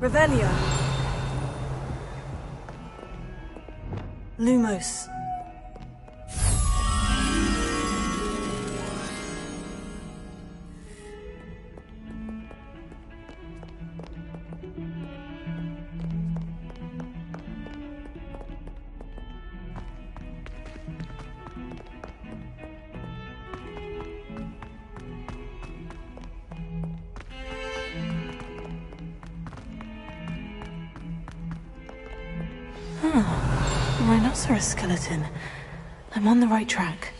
Revelio. Lumos. Rhinoceros skeleton. I'm on the right track.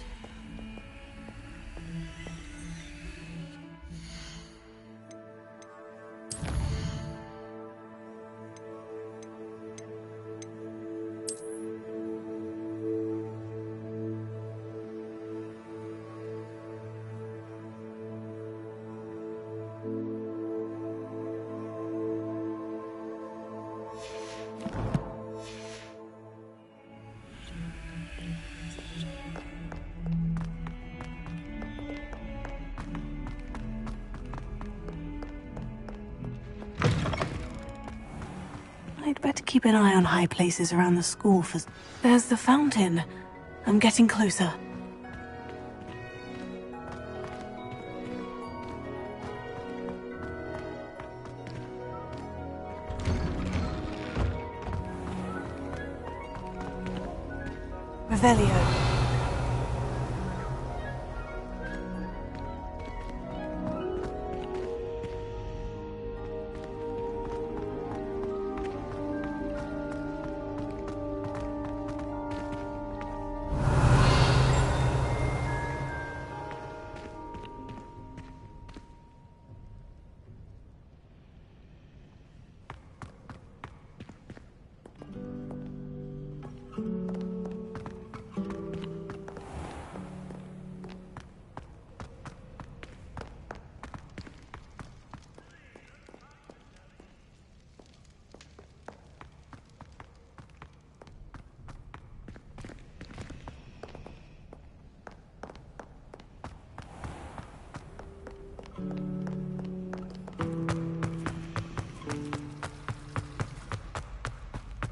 I'd better keep an eye on high places around the school for... There's the fountain. I'm getting closer. Revelio.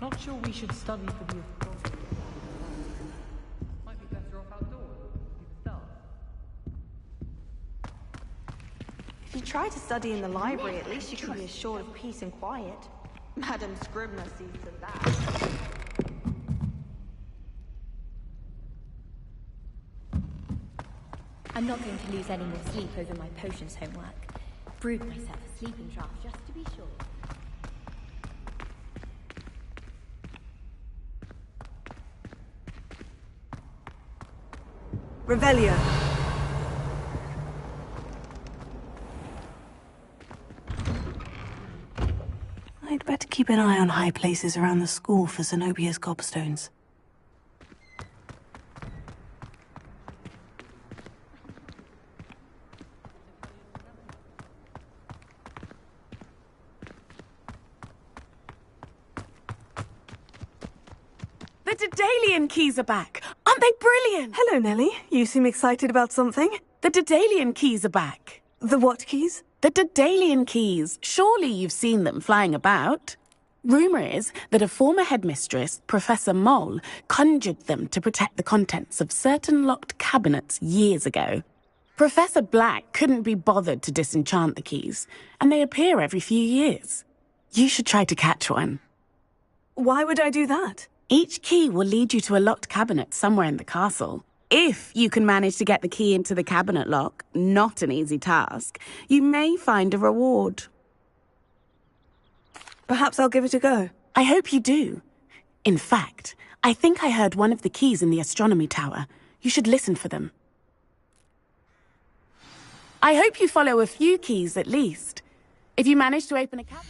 Not sure we should study for the authority. Might be better off outdoors. You can start. If you try to study in the library, at least you can be assured of peace and quiet. Madam Scribner sees to that. I'm not going to lose any more sleep over my potions homework. Brewed myself a sleeping draft just to be sure. Revelio. I'd better keep an eye on high places around the school for Zenobia's gobstones. The Daedalian keys are back! Aren't they brilliant? Hello, Nellie. You seem excited about something. The Daedalian keys are back. The what keys? The Daedalian keys. Surely you've seen them flying about. Rumour is that a former headmistress, Professor Moll, conjured them to protect the contents of certain locked cabinets years ago. Professor Black couldn't be bothered to disenchant the keys, and they appear every few years. You should try to catch one. Why would I do that? Each key will lead you to a locked cabinet somewhere in the castle. If you can manage to get the key into the cabinet lock, not an easy task, you may find a reward. Perhaps I'll give it a go. I hope you do. In fact, I think I heard one of the keys in the astronomy tower. You should listen for them. I hope you follow a few keys at least. If you manage to open a cabinet...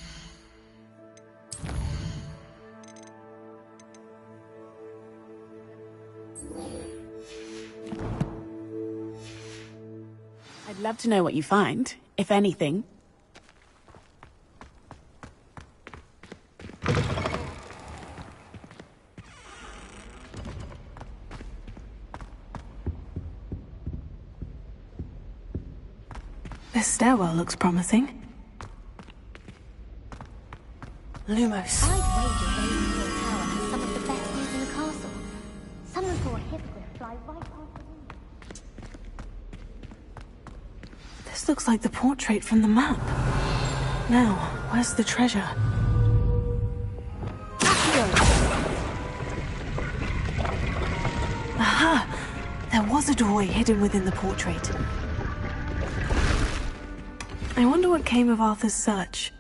I'd love to know what you find, if anything. This stairwell looks promising. Lumos. I'd wager Ravenfall Tower has some of the best views in the castle. Someone saw a hippogriff fly right past the window. This looks like the portrait from the map. Now, where's the treasure? Aha! There was a doorway hidden within the portrait. I wonder what came of Arthur's search.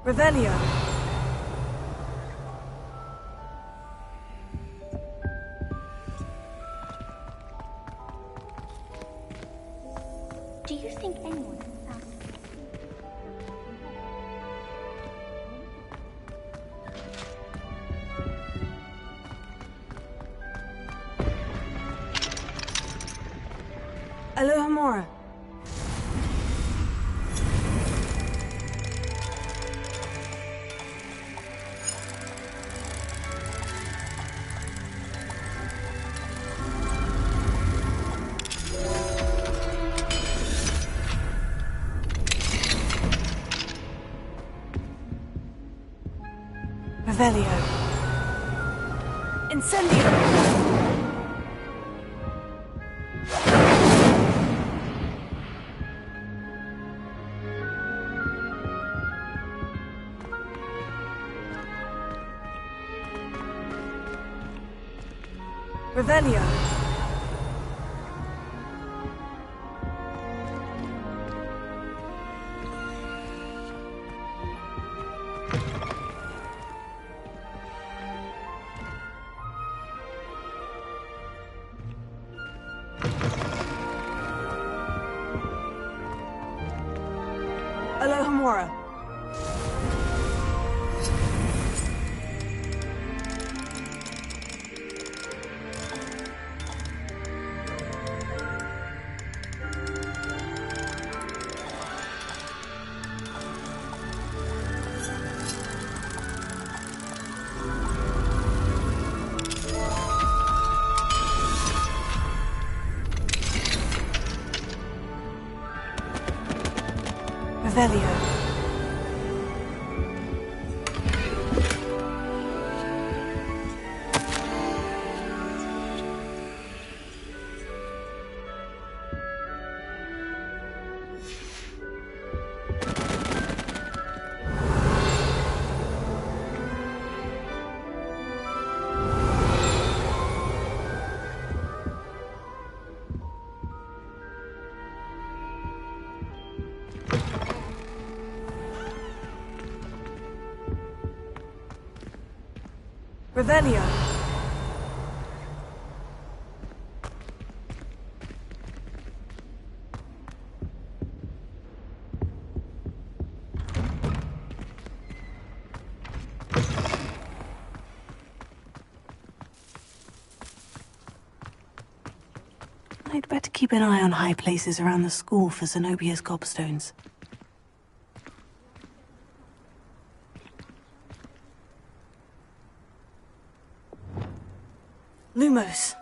Revelio. Do you think anyone has found it? Alohomora. Revelio. Incendio. Revelio. Alohomora. Revelio. Revelio. I'd better keep an eye on high places around the school for Zenobia's gobstones. Lumos.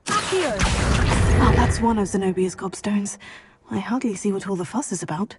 Accio! Ah, that's one of Zenobia's gobstones. I hardly see what all the fuss is about.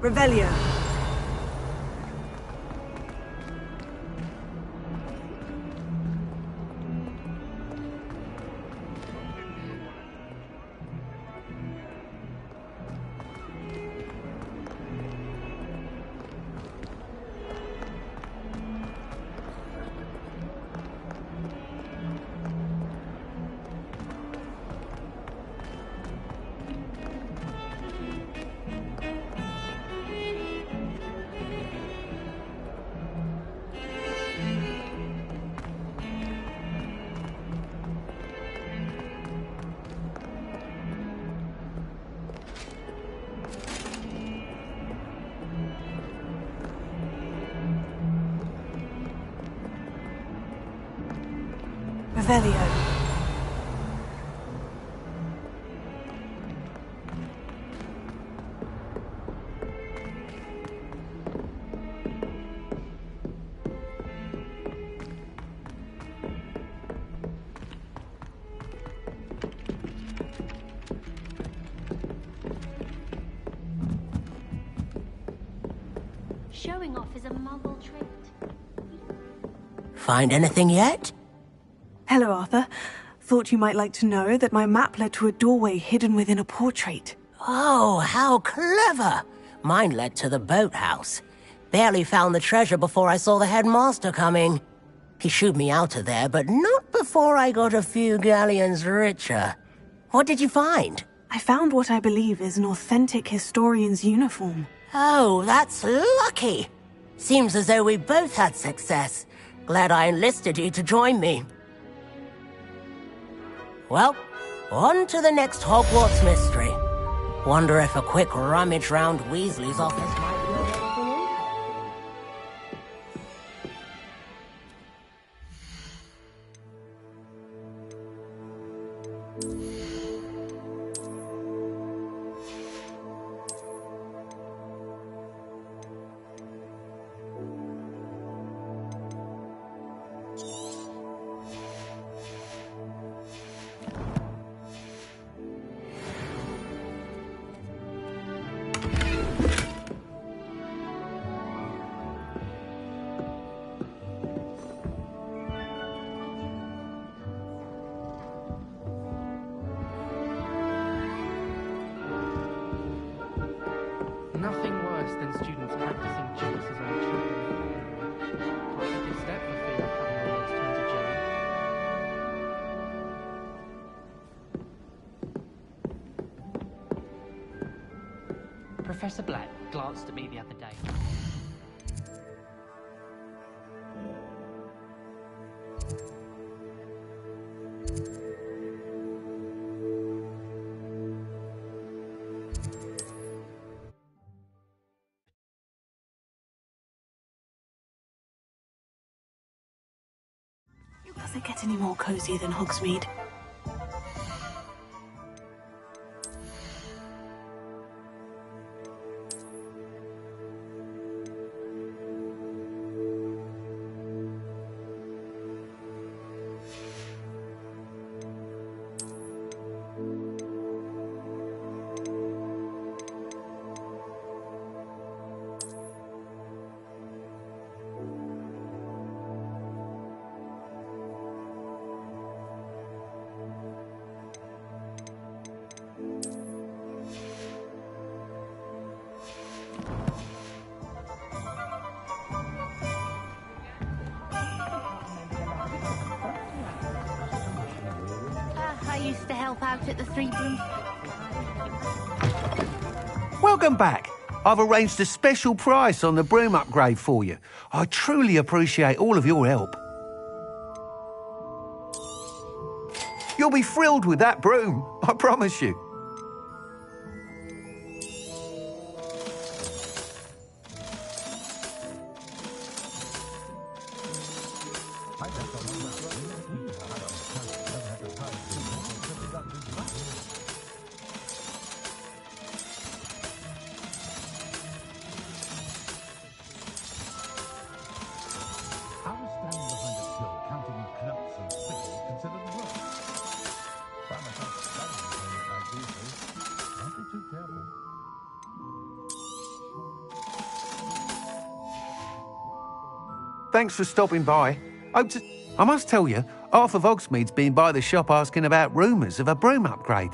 Revelio. Revelio. Showing off is a Muggle trait. Find anything yet? Hello, Arthur. Thought you might like to know that my map led to a doorway hidden within a portrait. Oh, how clever! Mine led to the boathouse. Barely found the treasure before I saw the headmaster coming. He shooed me out of there, but not before I got a few galleons richer. What did you find? I found what I believe is an authentic historian's uniform. Oh, that's lucky. Seems as though we both had success. Glad I enlisted you to join me. Well, on to the next Hogwarts mystery. Wonder if a quick rummage round Weasley's office might be anything interesting. Nothing worse than students practicing juices on children. Can't take a step for fear of having their legs turned to jelly. Professor Black glanced at me the other day. Does it get any more cozy than Hogsmeade? I used to help out at the Three Broom. Welcome back. I've arranged a special price on the broom upgrade for you. I truly appreciate all of your help. You'll be thrilled with that broom, I promise you. Thanks for stopping by. I must tell you, Arthur Hogsmeade's been by the shop asking about rumours of a broom upgrade.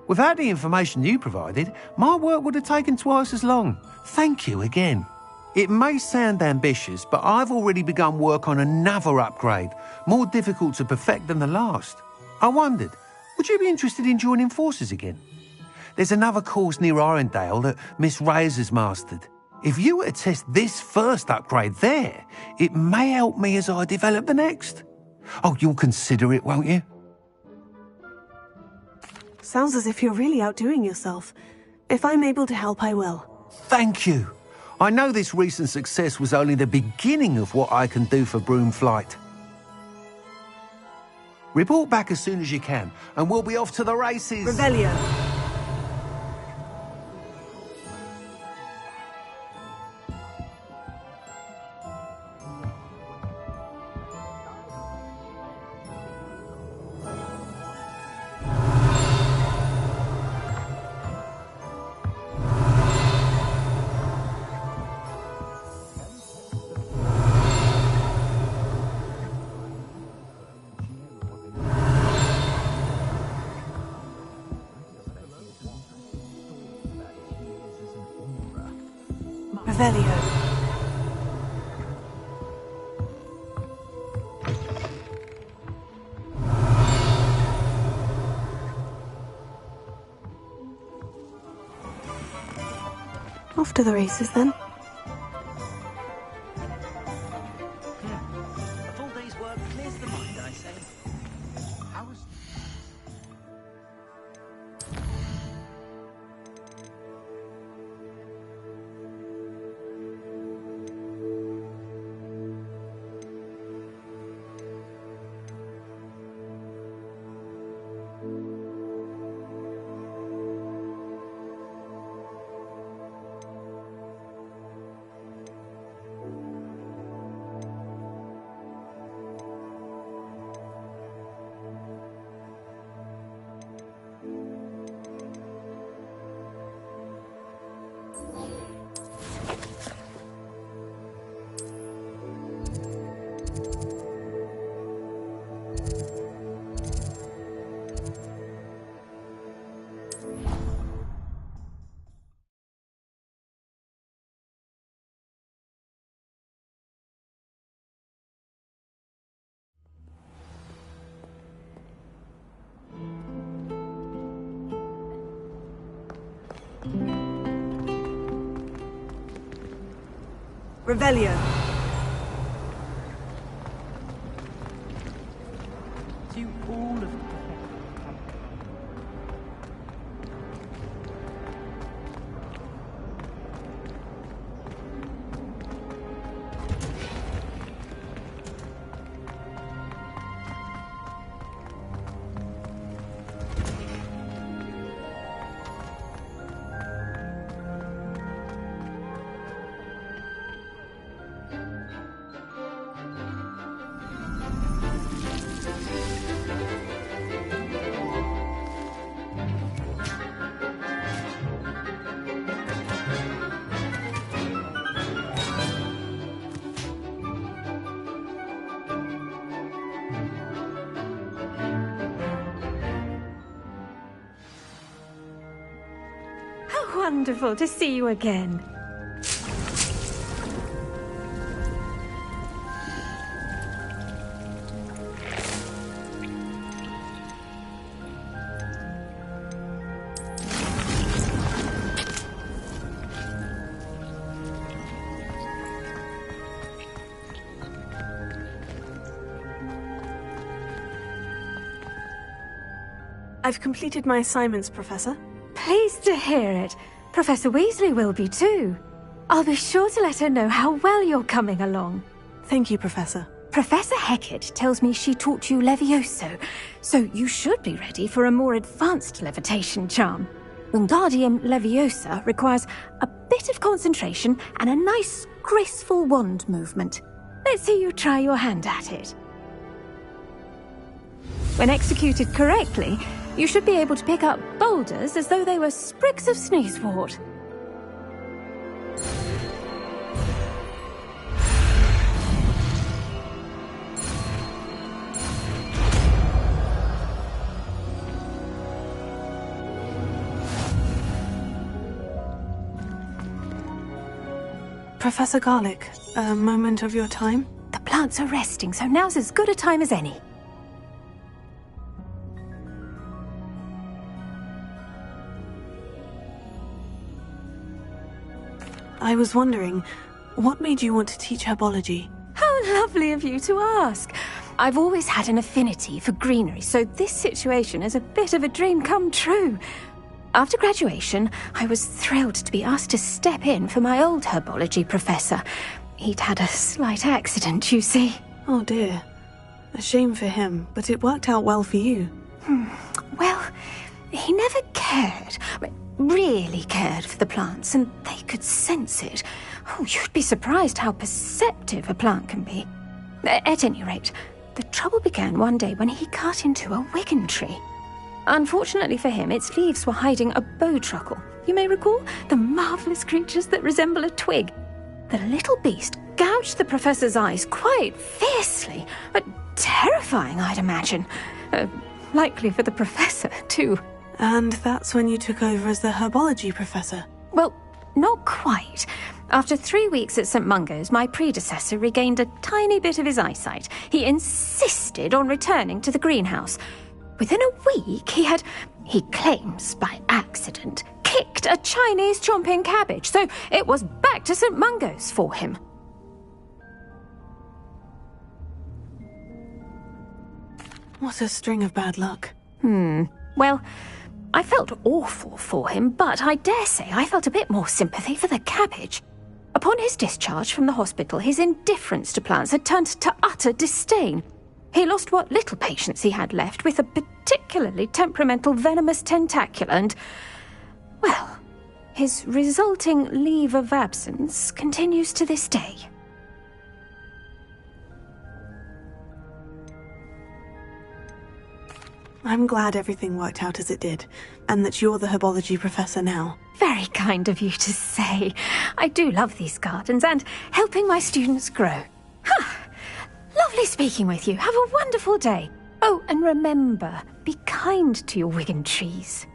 Without the information you provided, my work would have taken twice as long. Thank you again. It may sound ambitious, but I've already begun work on another upgrade, more difficult to perfect than the last. I wondered, would you be interested in joining forces again? There's another course near Arendelle that Miss Reyes has mastered. If you were to test this first upgrade there, it may help me as I develop the next. Oh, you'll consider it, won't you? Sounds as if you're really outdoing yourself. If I'm able to help, I will. Thank you. I know this recent success was only the beginning of what I can do for Broom Flight. Report back as soon as you can, and we'll be off to the races. Revelio. Revelio. Off to the races then. A full day's work clears the mind, I say. How was... Revelio. To all of Wonderful to see you again. I've completed my assignments, Professor. Pleased to hear it. Professor Weasley will be too. I'll be sure to let her know how well you're coming along. Thank you, Professor. Professor Hecat tells me she taught you Levioso, so you should be ready for a more advanced levitation charm. Wingardium Leviosa requires a bit of concentration and a nice, graceful wand movement. Let's see you try your hand at it. When executed correctly, you should be able to pick up boulders as though they were sprigs of sneezewort. Professor Garlick, a moment of your time? The plants are resting, so now's as good a time as any. I was wondering, what made you want to teach herbology? How lovely of you to ask. I've always had an affinity for greenery, so this situation is a bit of a dream come true. After graduation, I was thrilled to be asked to step in for my old herbology professor. He'd had a slight accident, you see. Oh dear. A shame for him, but it worked out well for you. Well, he never cared, really cared for the plants, and they could sense it. Oh, you'd be surprised how perceptive a plant can be. At any rate, the trouble began one day when he cut into a wigan tree. Unfortunately for him, its leaves were hiding a bowtruckle. You may recall the marvellous creatures that resemble a twig. The little beast gouged the professor's eyes quite fiercely, but terrifying, I'd imagine. Likely for the professor, too. And that's when you took over as the herbology professor? Well, not quite. After 3 weeks at St. Mungo's, my predecessor regained a tiny bit of his eyesight. He insisted on returning to the greenhouse. Within a week, he claims by accident, kicked a Chinese chomping cabbage, so it was back to St. Mungo's for him. What a string of bad luck. Well, I felt awful for him, but I dare say I felt a bit more sympathy for the cabbage. Upon his discharge from the hospital, his indifference to plants had turned to utter disdain. He lost what little patience he had left with a particularly temperamental venomous tentacula and, well, his resulting leave of absence continues to this day. I'm glad everything worked out as it did, and that you're the herbology professor now. Very kind of you to say. I do love these gardens and helping my students grow. Lovely speaking with you. Have a wonderful day. Oh, and remember, be kind to your wigan trees.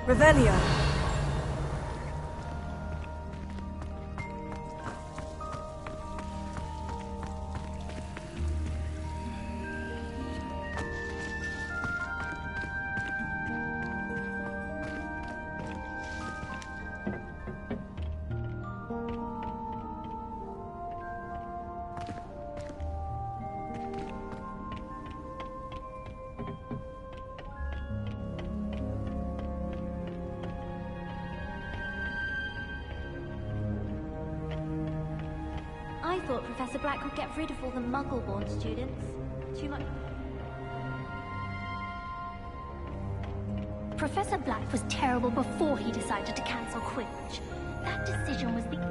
Revelio. I thought Professor Black would get rid of all the Muggle-born students. Too much. Professor Black was terrible before he decided to cancel Quidditch. That decision was the...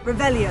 Revelio.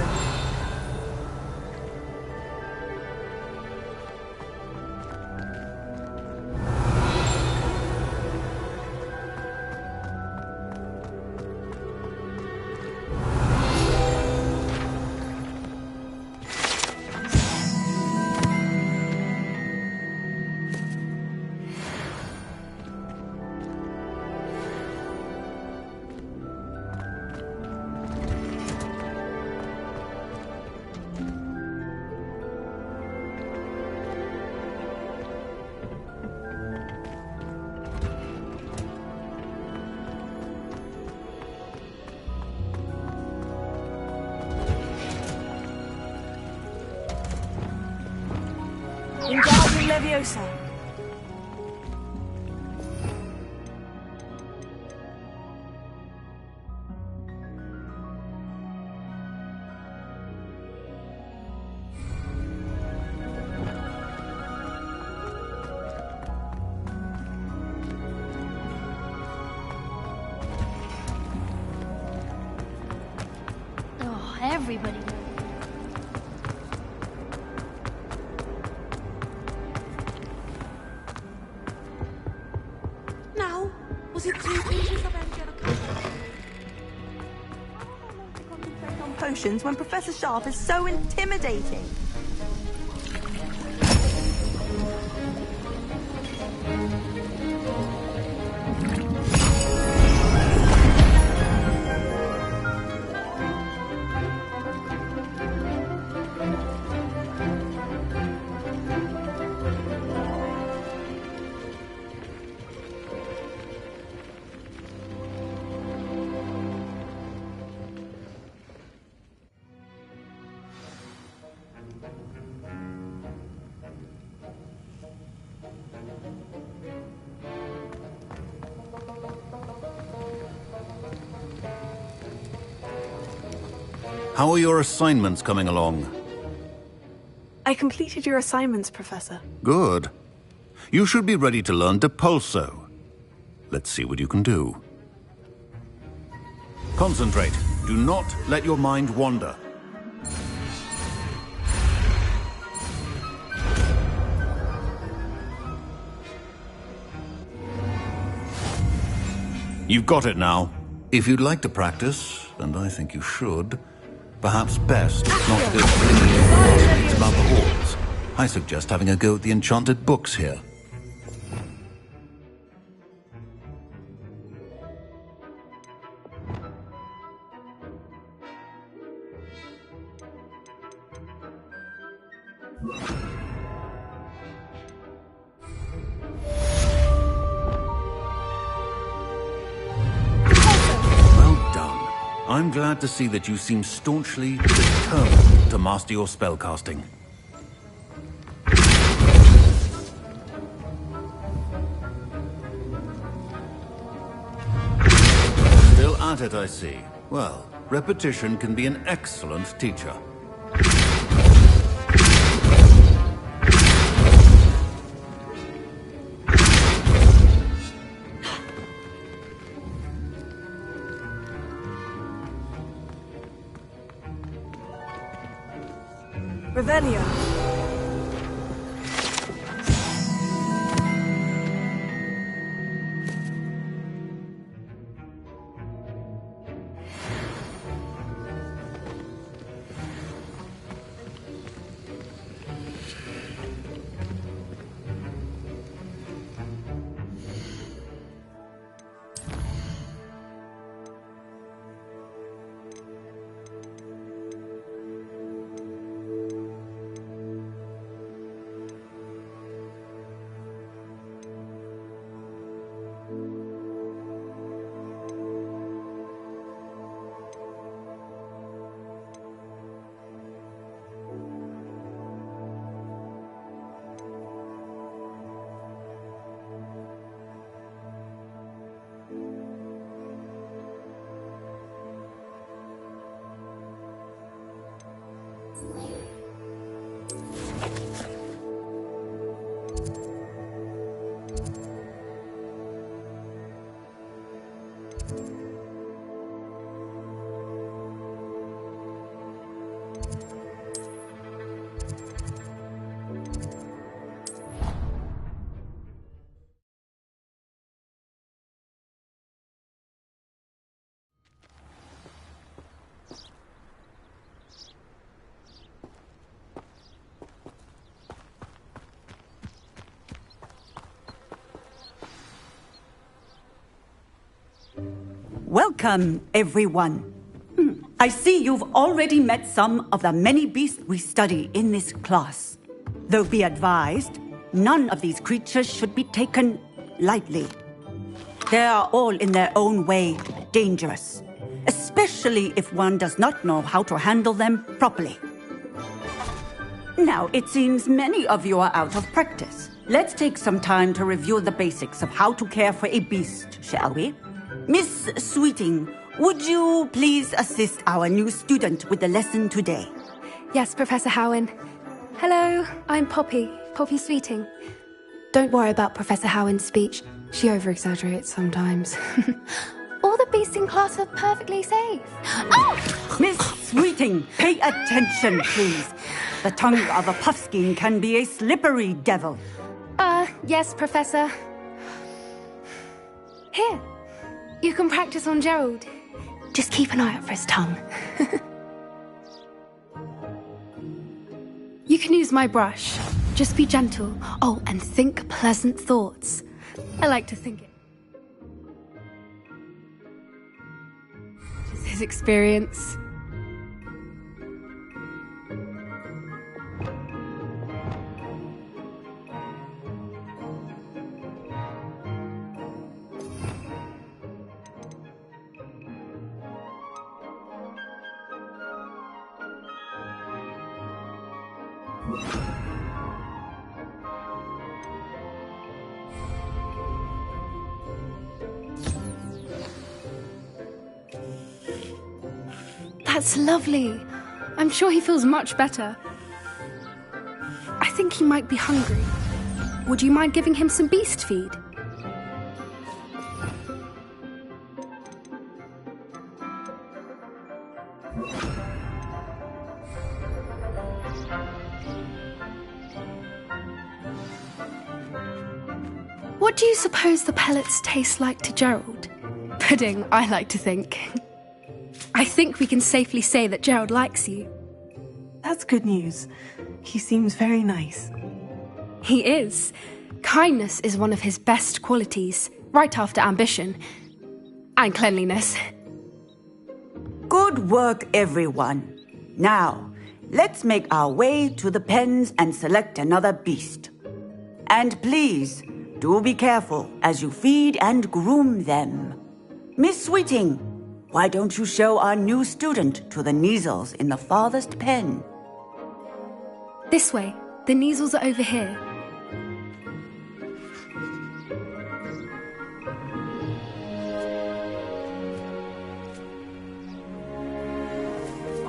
Wingardium Leviosa. Oh, everybody. Now, was it 2 pages of Angelica? To concentrate on potions when Professor Sharp is so intimidating. How are your assignments coming along? I completed your assignments, Professor. Good. You should be ready to learn Depulso. Let's see what you can do. Concentrate. Do not let your mind wander. You've got it now. If you'd like to practice, and I think you should, perhaps best not to go flinging your classmates about the halls. I suggest having a go at the enchanted books here. I'm glad to see that you seem staunchly determined to master your spellcasting. Still at it, I see. Well, repetition can be an excellent teacher. Revelio. Welcome, everyone. I see you've already met some of the many beasts we study in this class. Though be advised, none of these creatures should be taken lightly. They are all in their own way dangerous, especially if one does not know how to handle them properly. Now, it seems many of you are out of practice. Let's take some time to review the basics of how to care for a beast, shall we? Miss Sweeting, would you please assist our new student with the lesson today? Yes, Professor Howen. Hello, I'm Poppy Sweeting. Don't worry about Professor Howen's speech. She over-exaggerates sometimes. All the beasts in class are perfectly safe. Oh! Miss Sweeting, pay attention, please. The tongue of a puffskein can be a slippery devil. Yes, Professor. Here. You can practice on Gerald. Just keep an eye out for his tongue. You can use my brush. Just be gentle. Oh, and think pleasant thoughts. I like to think it. Just his experience. That's lovely. I'm sure he feels much better. I think he might be hungry. Would you mind giving him some beast feed? What do you suppose the pellets taste like to Gerald? Pudding, I like to think. I think we can safely say that Gerald likes you. That's good news. He seems very nice. He is. Kindness is one of his best qualities, right after ambition. And cleanliness. Good work, everyone. Now, let's make our way to the pens and select another beast. And please, do be careful as you feed and groom them. Miss Sweeting, Why don't you show our new student to the Kneazles in the farthest pen? This way. The Kneazles are over here.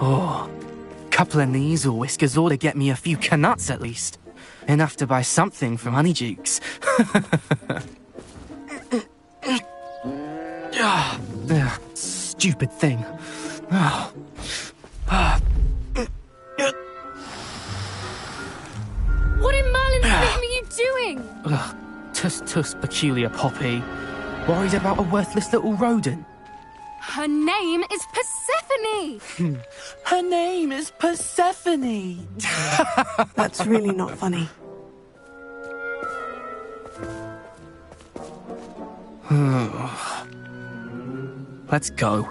Oh, couple of Kneazle whiskers ought to get me a few Knuts at least. Enough to buy something from Honeydukes. Stupid thing. What in Merlin's name are you doing? Tuss, peculiar Poppy. Worried about a worthless little rodent? Her name is Persephone! Her name is Persephone! That's really not funny. Let's go.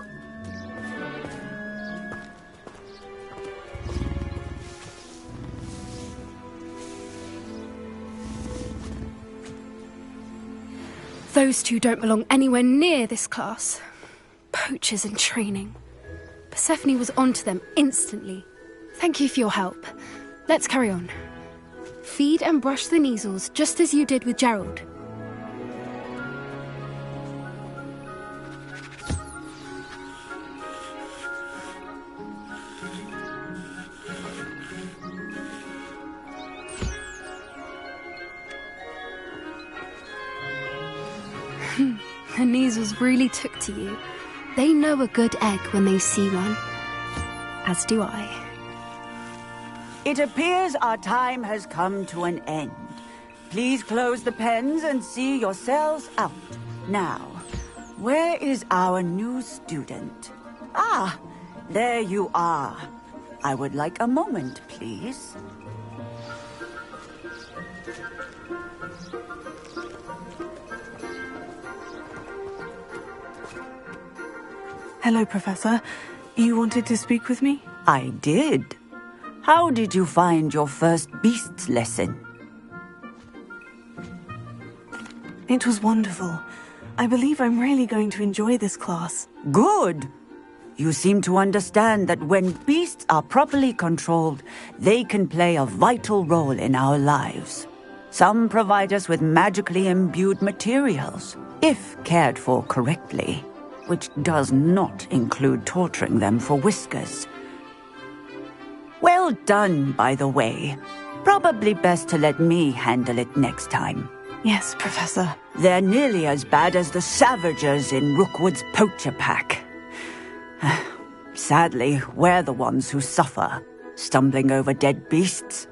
Those two don't belong anywhere near this class. Poachers in training. Persephone was onto them instantly. Thank you for your help. Let's carry on. Feed and brush the Kneazles just as you did with Gerald. The Kneazles really took to you. They know a good egg when they see one. As do I. It appears our time has come to an end. Please close the pens and see yourselves out. Now, where is our new student? Ah, there you are. I would like a moment, please. Hello, Professor. You wanted to speak with me? I did. How did you find your first beasts lesson? It was wonderful. I believe I'm really going to enjoy this class. Good. You seem to understand that when beasts are properly controlled, they can play a vital role in our lives. Some provide us with magically imbued materials, if cared for correctly, which does not include torturing them for whiskers. Well done, by the way. Probably best to let me handle it next time. Yes, Professor. They're nearly as bad as the Savagers in Rookwood's poacher pack. Sadly, we're the ones who suffer, stumbling over dead beasts.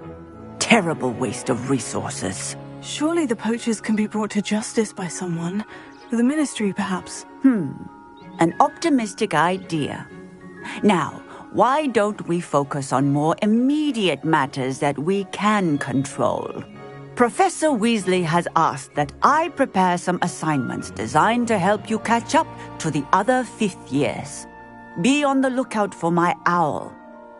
Terrible waste of resources. Surely the poachers can be brought to justice by someone. The Ministry, perhaps. An optimistic idea. Now, why don't we focus on more immediate matters that we can control? Professor Weasley has asked that I prepare some assignments designed to help you catch up to the other fifth years. Be on the lookout for my owl.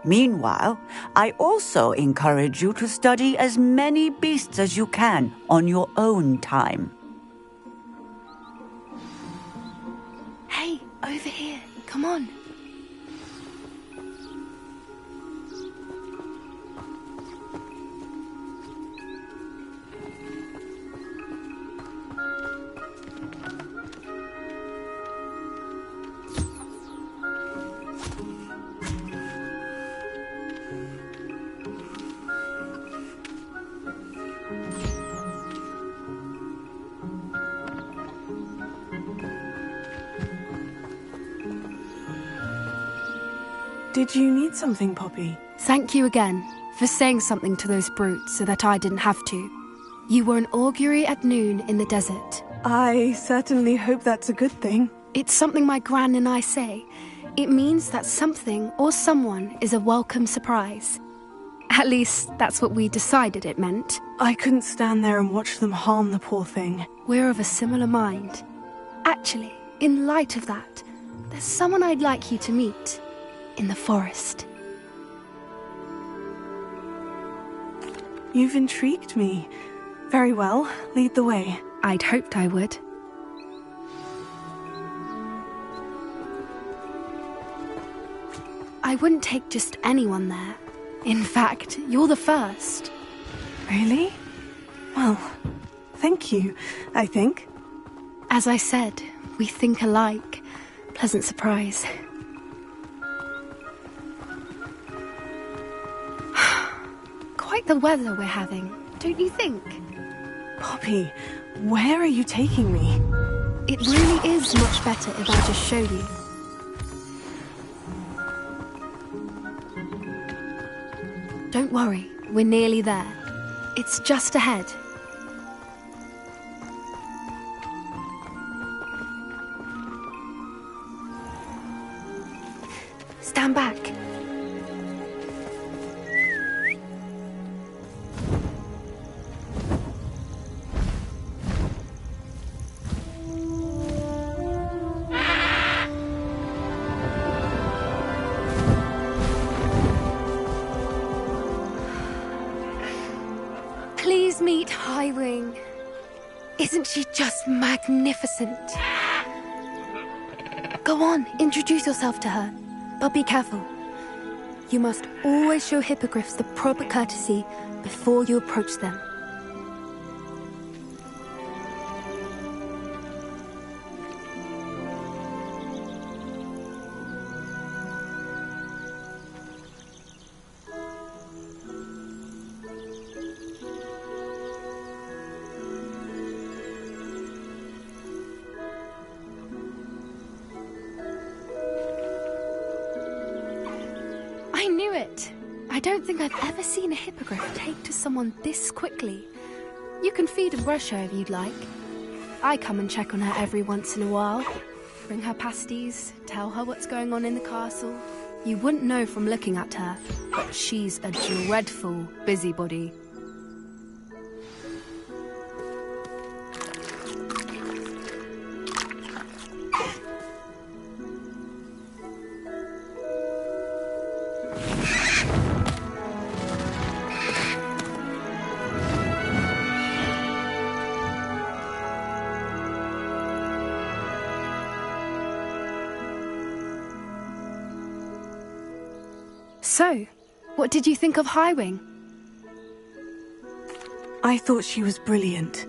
Meanwhile, I also encourage you to study as many beasts as you can on your own time. Hey, over here. Come on. Did you need something, Poppy? Thank you again for saying something to those brutes so that I didn't have to. You were an augury at noon in the desert. I certainly hope that's a good thing. It's something my gran and I say. It means that something or someone is a welcome surprise. At least, that's what we decided it meant. I couldn't stand there and watch them harm the poor thing. We're of a similar mind. Actually, in light of that, there's someone I'd like you to meet. In the forest. You've intrigued me. Very well, lead the way. I'd hoped I would. I wouldn't take just anyone there. In fact, you're the first. Really? Well, thank you, I think. As I said, we think alike. Pleasant surprise. Quite the weather we're having, don't you think? Poppy, where are you taking me? It really is much better if I just show you. Don't worry, we're nearly there. It's just ahead. Stand back. Please meet Highwing. Isn't she just magnificent? Go on, introduce yourself to her. But be careful. You must always show hippogriffs the proper courtesy before you approach them. I knew it! I don't think I've ever seen a hippogriff take to someone this quickly. You can feed and brush her if you'd like. I come and check on her every once in a while. Bring her pasties, tell her what's going on in the castle. You wouldn't know from looking at her, but she's a dreadful busybody. So, what did you think of Highwing? I thought she was brilliant.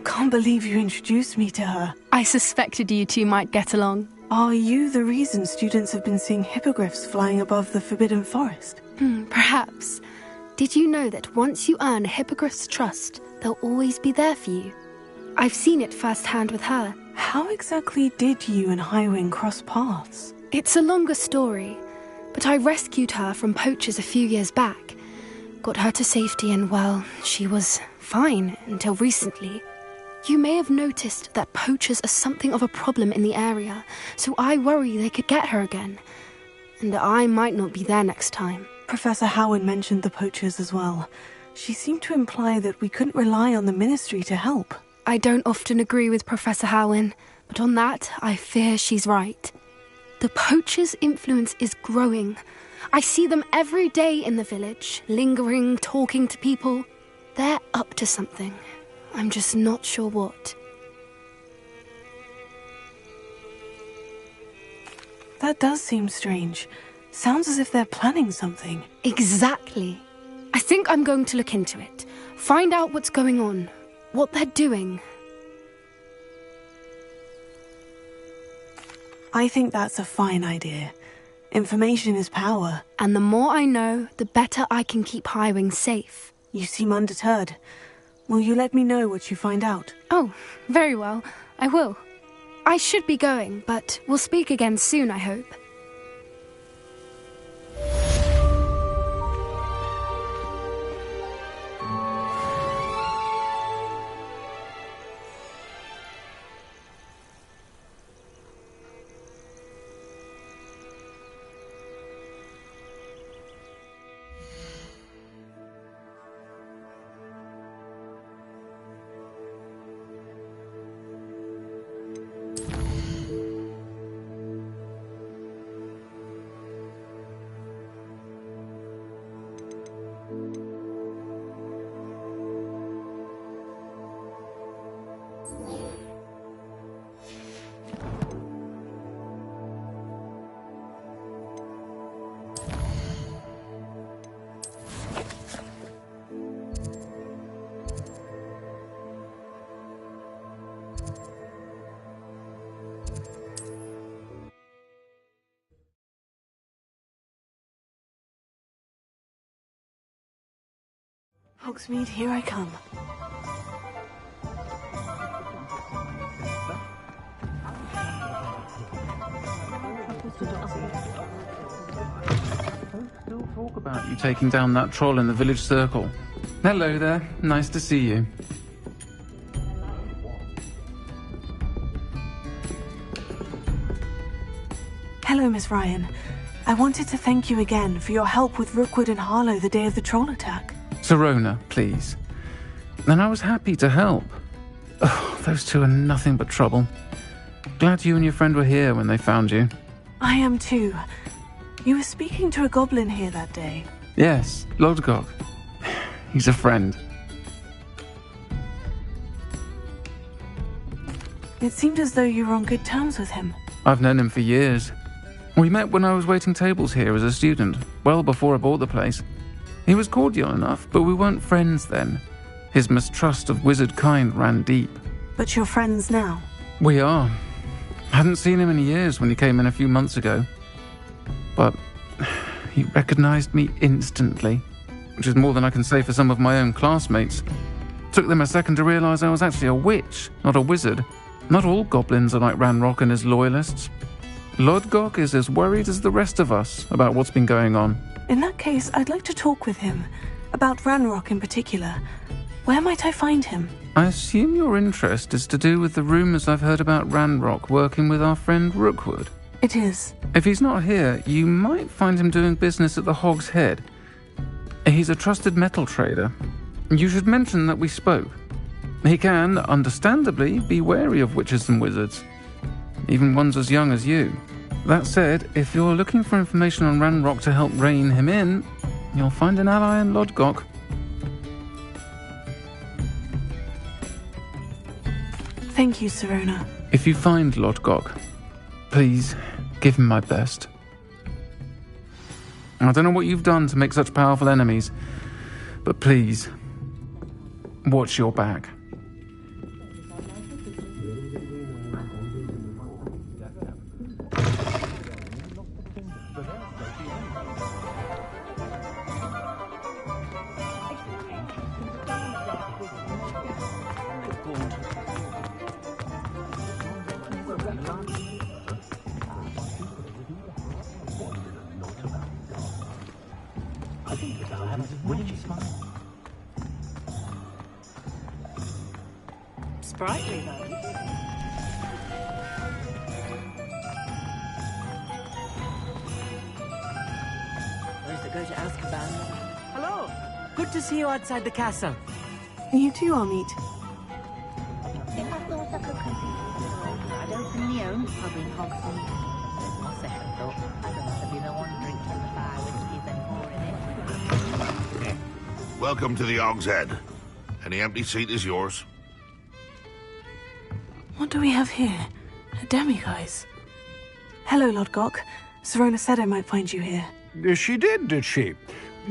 Can't believe you introduced me to her. I suspected you two might get along. Are you the reason students have been seeing hippogriffs flying above the Forbidden Forest? Perhaps. Did you know that once you earn a hippogriff's trust, they'll always be there for you? I've seen it firsthand with her. How exactly did you and Highwing cross paths? It's a longer story, but I rescued her from poachers a few years back. Got her to safety and, well, she was fine until recently. You may have noticed that poachers are something of a problem in the area, so I worry they could get her again. And I might not be there next time. Professor Howin mentioned the poachers as well. She seemed to imply that we couldn't rely on the Ministry to help. I don't often agree with Professor Howin, but on that, I fear she's right. The poachers' influence is growing. I see them every day in the village, lingering, talking to people. They're up to something. I'm just not sure what. That does seem strange. Sounds as if they're planning something. Exactly. I think I'm going to look into it. Find out what's going on, what they're doing. I think that's a fine idea. Information is power. And the more I know, the better I can keep Highwing safe. You seem undeterred. Will you let me know what you find out? Oh, very well. I will. I should be going, but we'll speak again soon, I hope. Hogsmeade, here I come. Still talk about you taking down that troll in the village circle. Hello there, nice to see you. Hello, Miss Ryan. I wanted to thank you again for your help with Rookwood and Harlow the day of the troll attack. Sirona, please. And I was happy to help. Oh, those two are nothing but trouble. Glad you and your friend were here when they found you. I am too. You were speaking to a goblin here that day. Yes, Lodgok. He's a friend. It seemed as though you were on good terms with him. I've known him for years. We met when I was waiting tables here as a student, well before I bought the place. He was cordial enough, but we weren't friends then. His mistrust of wizard kind ran deep. But you're friends now? We are. Hadn't seen him in years when he came in a few months ago. But he recognized me instantly, which is more than I can say for some of my own classmates. Took them a second to realize I was actually a witch, not a wizard. Not all goblins are like Ranrock and his loyalists. Lodgok is as worried as the rest of us about what's been going on. In that case, I'd like to talk with him. About Ranrock in particular. Where might I find him? I assume your interest is to do with the rumors I've heard about Ranrock working with our friend Rookwood. It is. If he's not here, you might find him doing business at the Hog's Head. He's a trusted metal trader. You should mention that we spoke. He can, understandably, be wary of witches and wizards. Even ones as young as you. That said, if you're looking for information on Ranrock to help rein him in, you'll find an ally in Lodgok. Thank you, Sirona. If you find Lodgok, please give him my best. I don't know what you've done to make such powerful enemies, but please, watch your back. Sprightly, though. Those that go to Azkaban. Hello! Good to see you outside the castle. You too, Amit. If I thought I could compete, I'd open my own pub in Hogsmeade. On second thought, I'd rather be the one drinking the fire whiskey than pouring it. Welcome to the Hog's Head. Any empty seat is yours. What do we have here? A demiguise. Hello, Lodgok. Sirona said I might find you here. She did she?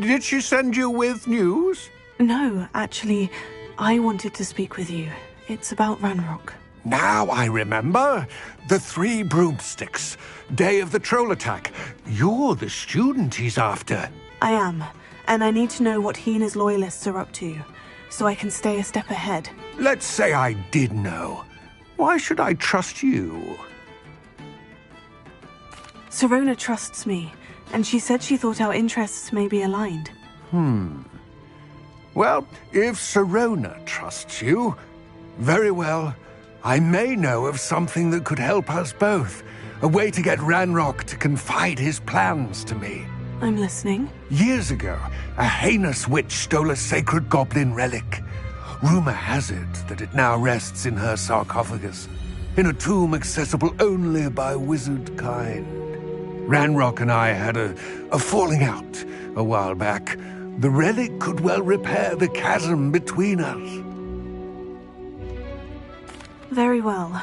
Did she send you with news? No, actually, I wanted to speak with you. It's about Ranrock. Now I remember. The 3 broomsticks. Day of the troll attack. You're the student he's after. I am, and I need to know what he and his loyalists are up to, so I can stay a step ahead. Let's say I did know. Why should I trust you? Sirona trusts me, and she said she thought our interests may be aligned. Well, if Sirona trusts you, very well. I may know of something that could help us both. A way to get Ranrock to confide his plans to me. I'm listening. Years ago, a heinous witch stole a sacred goblin relic. Rumor has it that it now rests in her sarcophagus, in a tomb accessible only by wizard kind. Ranrock and I had a falling out a while back. The relic could well repair the chasm between us. Very well.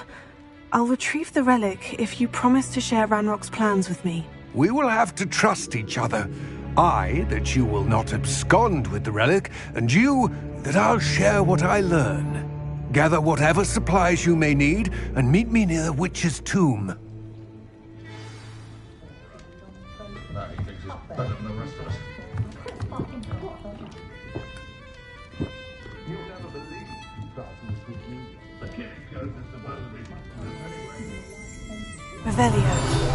I'll retrieve the relic if you promise to share Ranrock's plans with me. We will have to trust each other. I, that you will not abscond with the relic, and you, that I'll share what I learn. Gather whatever supplies you may need, and meet me near the witch's tomb. Revelio.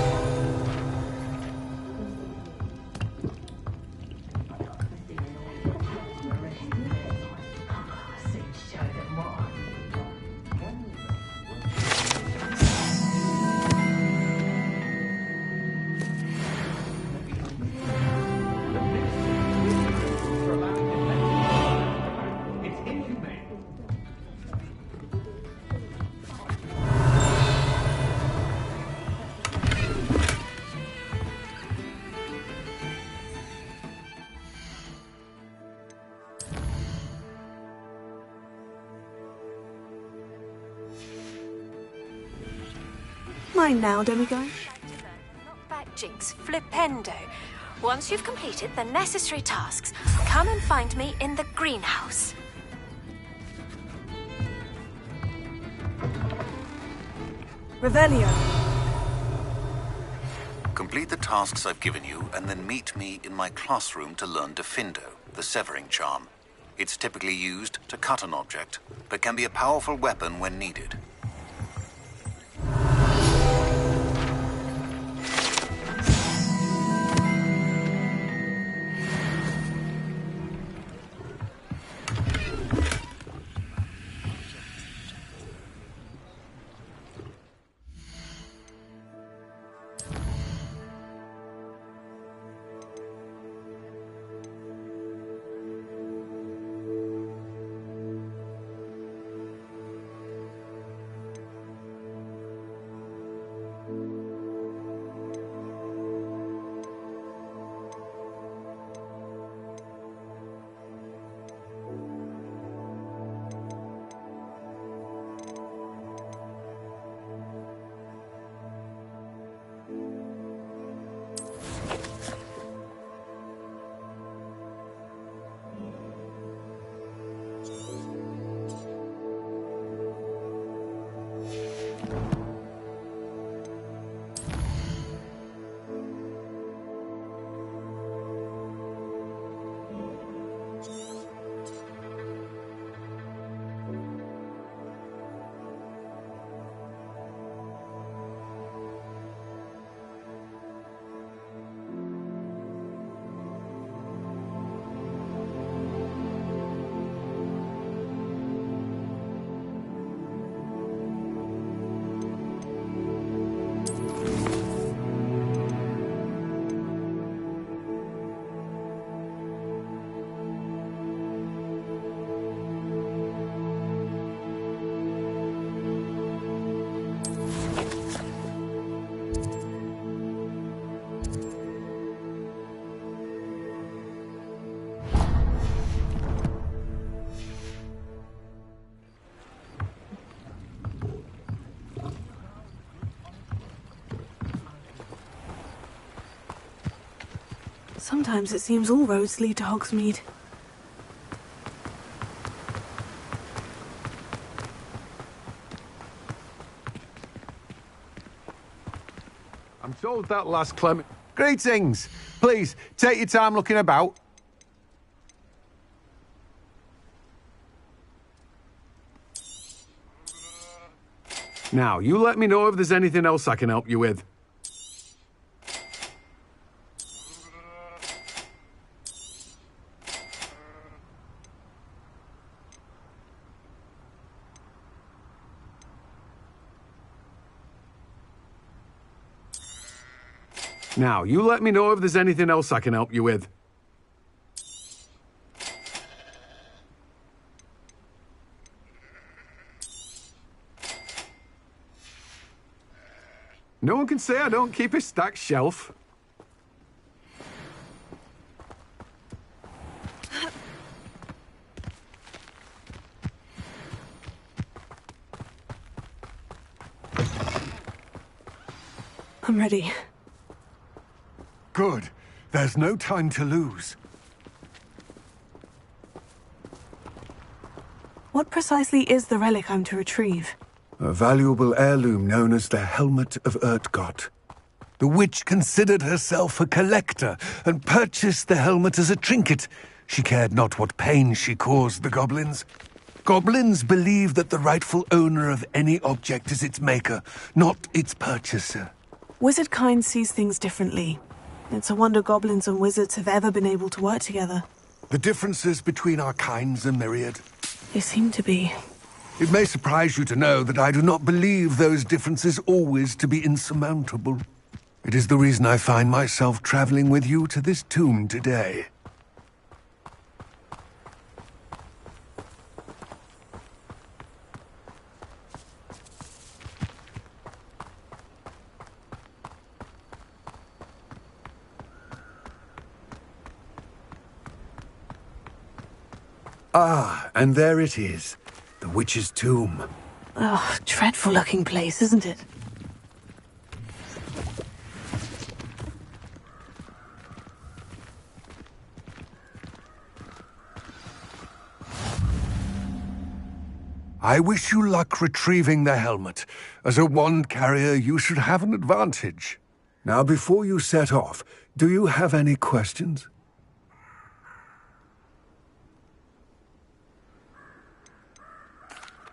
Mine now, demigod. Back Jinx, flipendo. Once you've completed the necessary tasks, come and find me in the greenhouse. Revelio. Complete the tasks I've given you, and then meet me in my classroom to learn Defindo, the severing charm. It's typically used to cut an object, but can be a powerful weapon when needed. Sometimes it seems all roads lead to Hogsmeade. I'm told that last Clement... Greetings! Please, take your time looking about. Now, you let me know if there's anything else I can help you with. Now, you let me know if there's anything else I can help you with. No one can say I don't keep a stacked shelf. I'm ready. Good. There's no time to lose. What precisely is the relic I'm to retrieve? A valuable heirloom known as the Helmet of Urtkot. The witch considered herself a collector and purchased the helmet as a trinket. She cared not what pain she caused the goblins. Goblins believe that the rightful owner of any object is its maker, not its purchaser. Wizard kind sees things differently. It's a wonder goblins and wizards have ever been able to work together. The differences between our kinds are myriad. They seem to be. It may surprise you to know that I do not believe those differences always to be insurmountable. It is the reason I find myself traveling with you to this tomb today. Ah, and there it is. The witch's tomb. Oh, dreadful looking place, isn't it? I wish you luck retrieving the helmet. As a wand carrier, you should have an advantage. Now, before you set off, do you have any questions?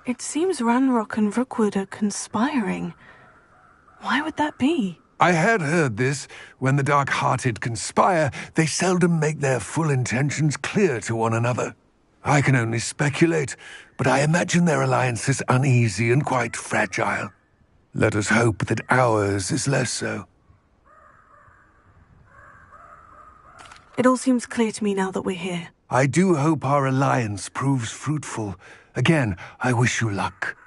It seems Ranrock and Rookwood are conspiring. Why would that be? I had heard this. When the dark-hearted conspire, they seldom make their full intentions clear to one another. I can only speculate, but I imagine their alliance is uneasy and quite fragile. Let us hope that ours is less so. It all seems clear to me now that we're here. I do hope our alliance proves fruitful. Again, I wish you luck.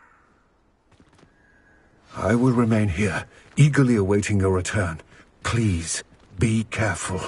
I will remain here, eagerly awaiting your return. Please, be careful.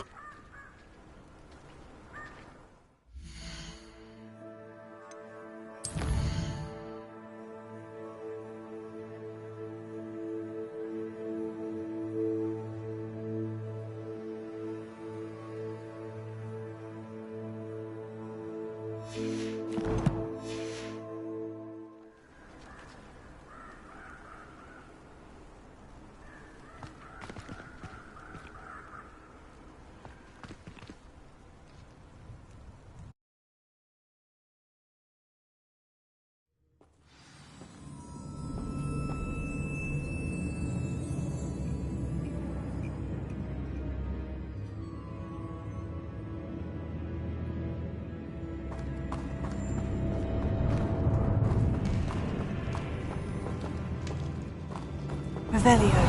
Revelio.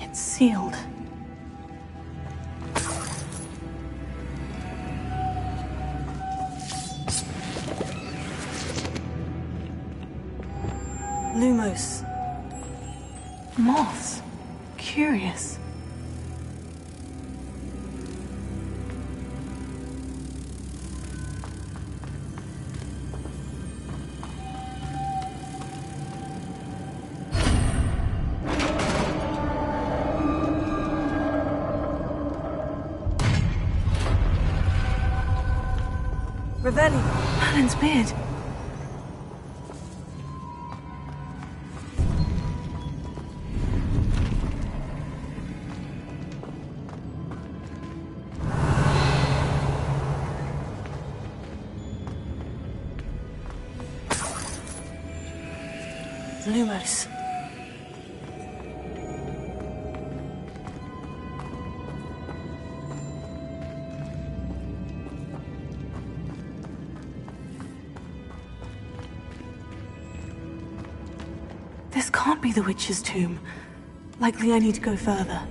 It's sealed. Lumos. Moths. Curious. Revelli, Alan's beard. Lumos. This can't be the witch's tomb. Likely I need to go further.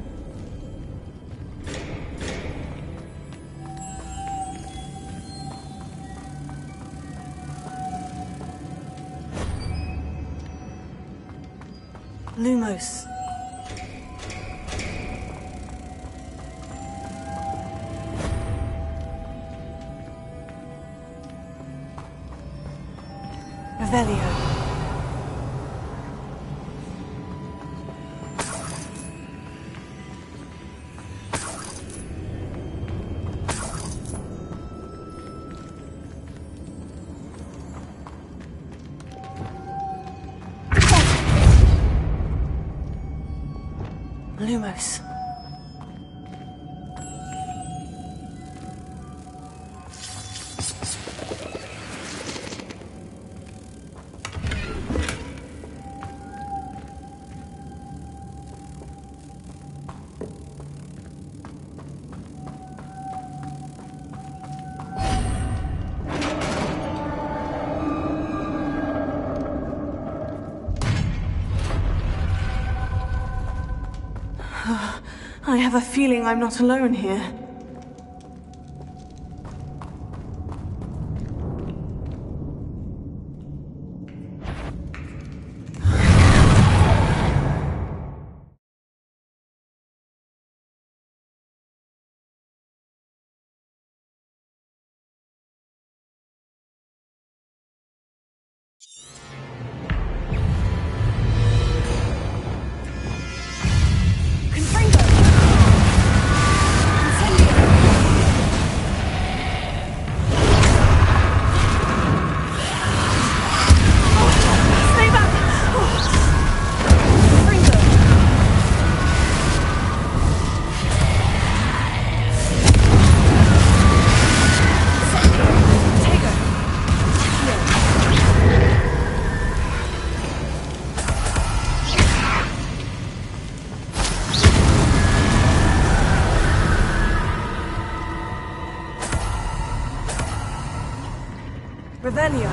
Lumos. Revelio. Lumos. I have a feeling I'm not alone here. Revelio.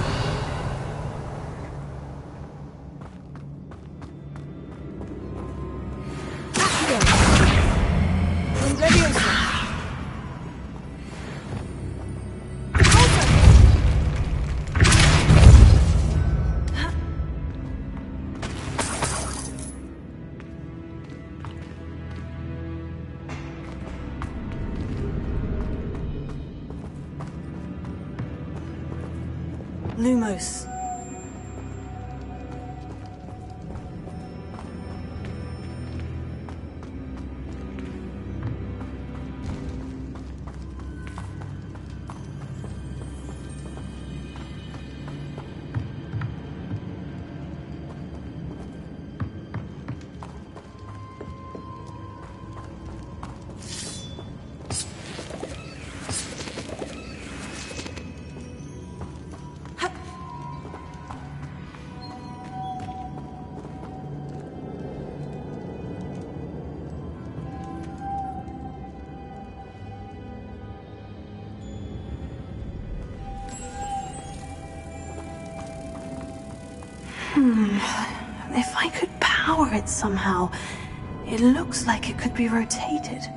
Lumos. If I could power it somehow, it looks like it could be rotated.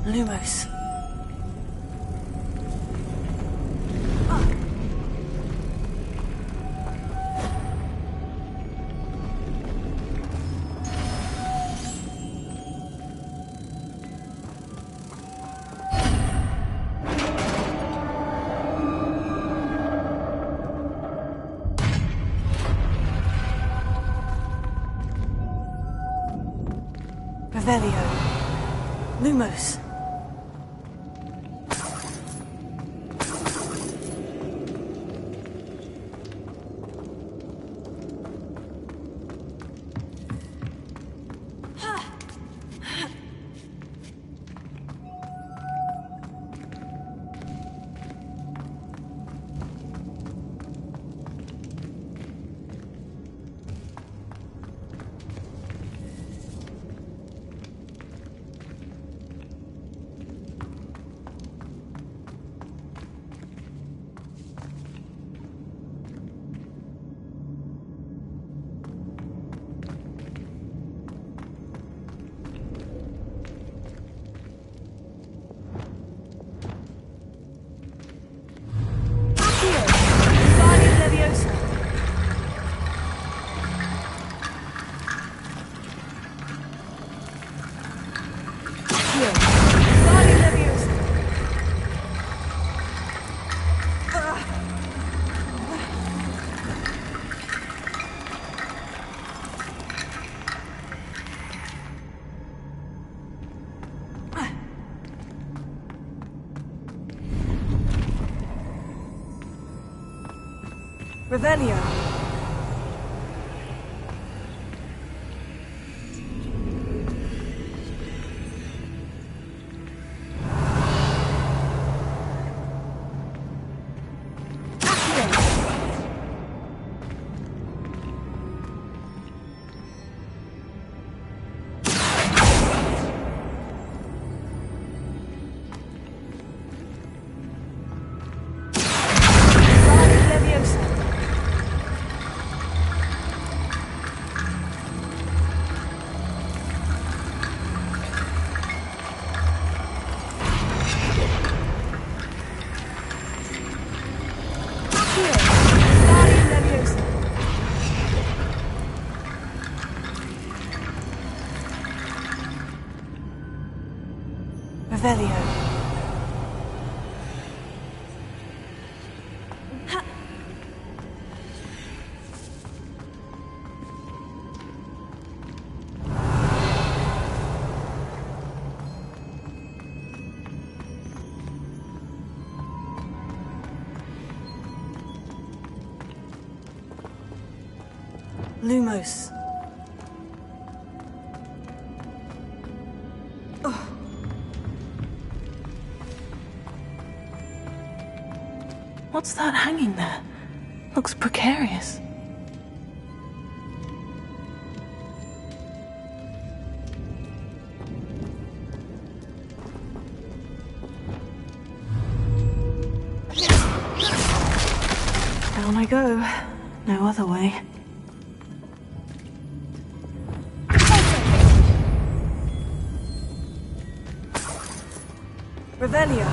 Lumos. Revelio. Lumos. Revelio. Revelio. Lumos. What's that hanging there? Looks precarious. Down I go. No other way. Revelio.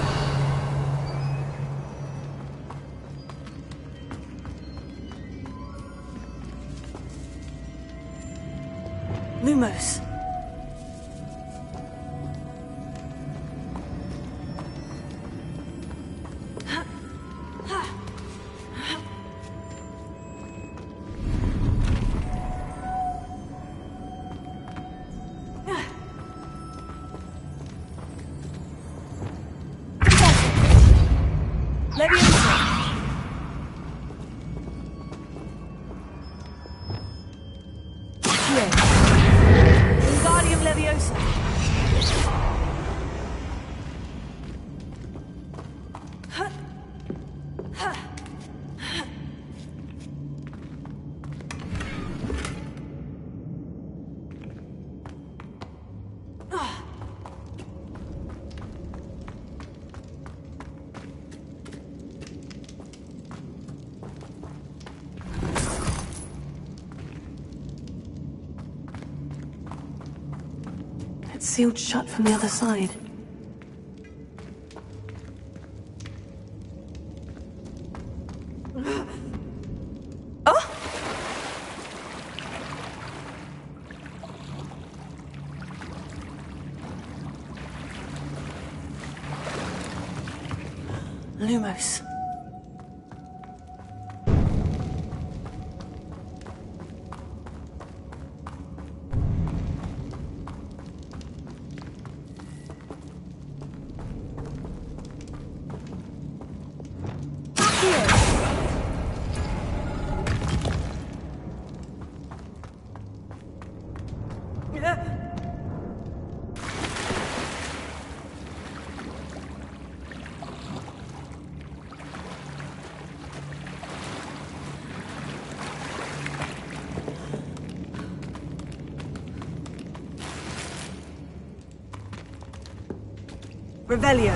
Lumos. It's sealed shut from the other side. Lumos. Revelio.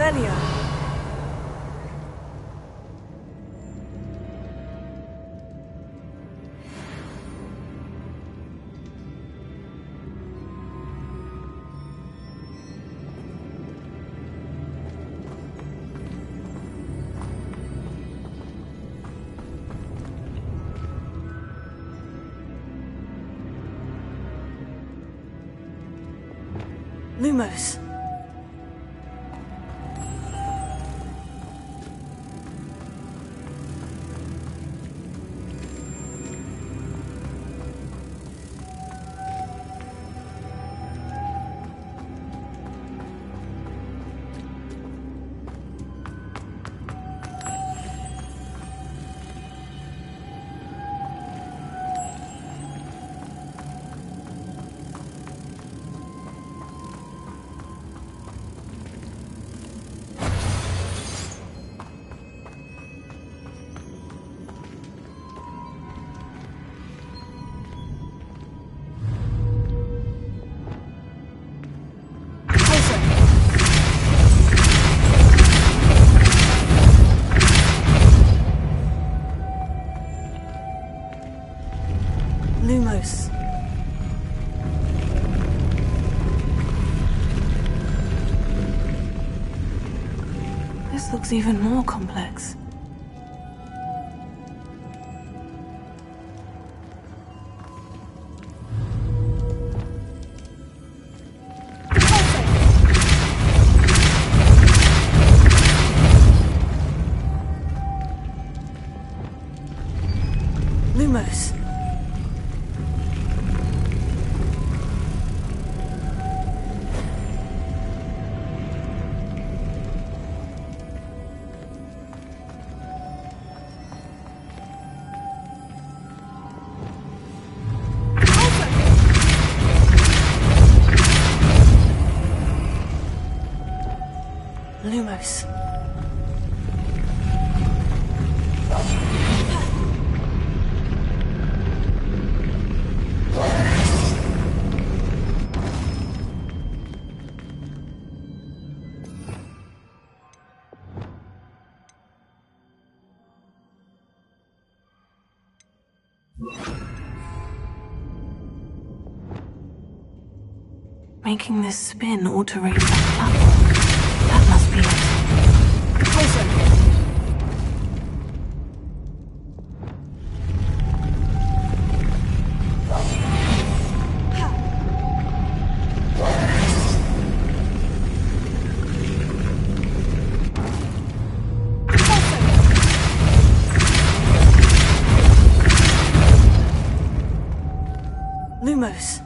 Revelio. Lumos. Lumos. This looks even more complex. Lumos. Lumos. Making this spin ought to raise that platform. That must be it. Closer! Lumos.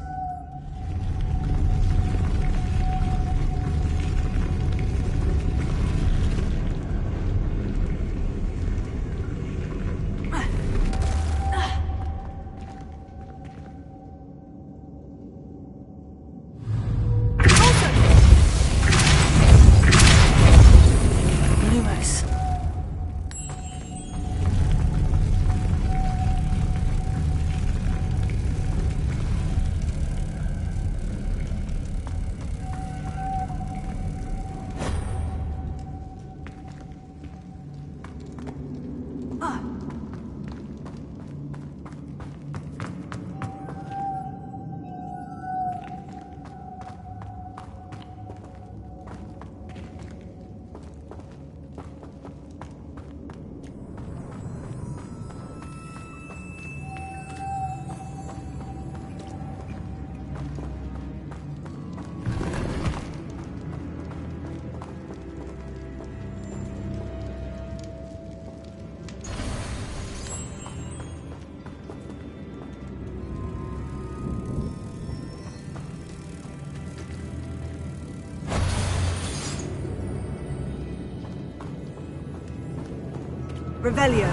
Revelio.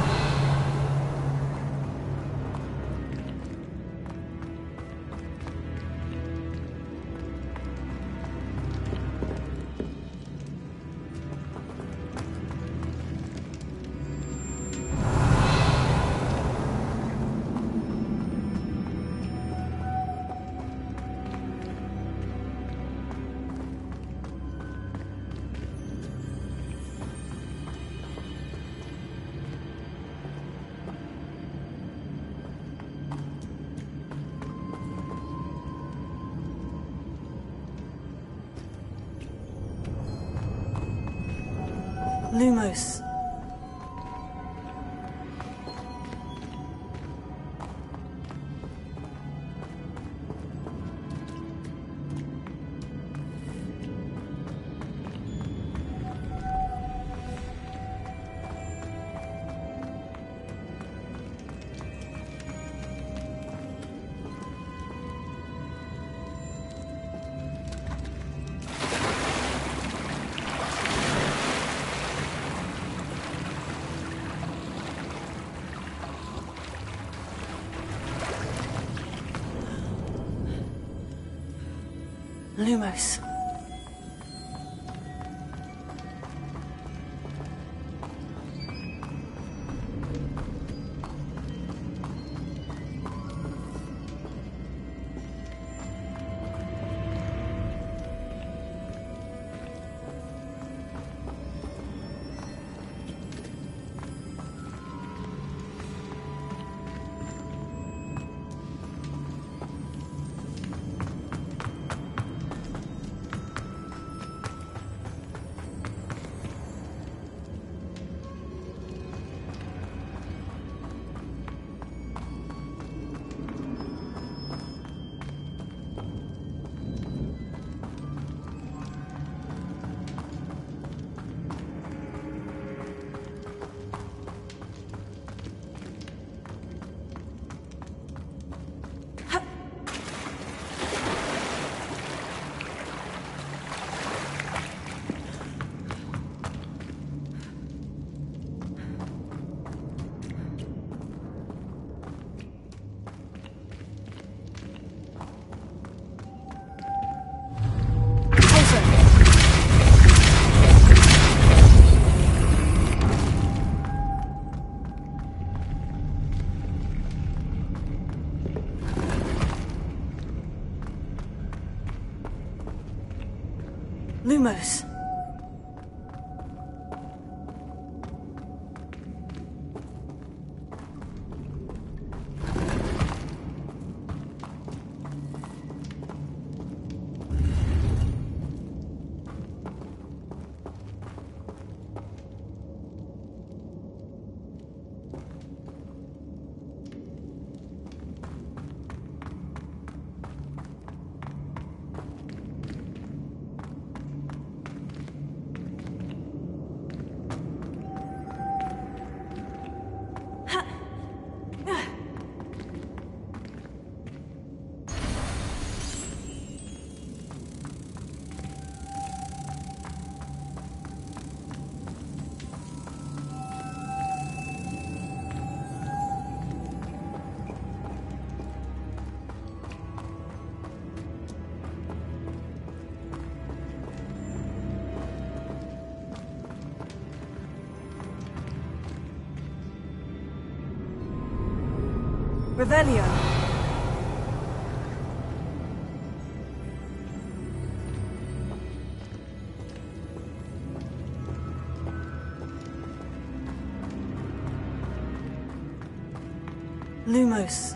Lumos. Lumos. Lumos. Revelio. Lumos.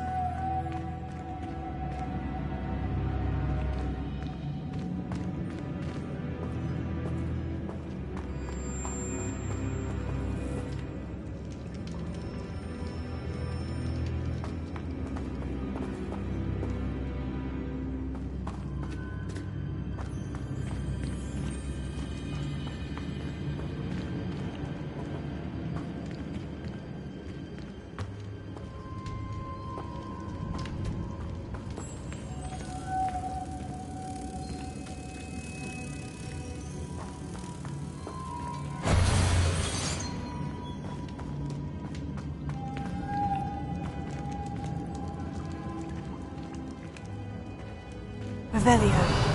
Revelio.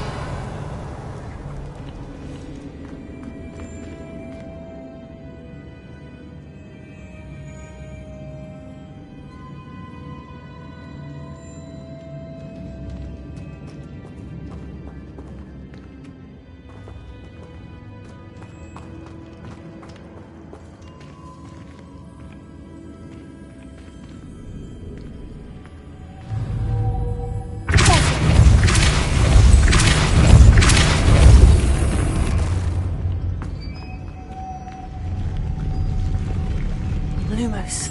Lumos.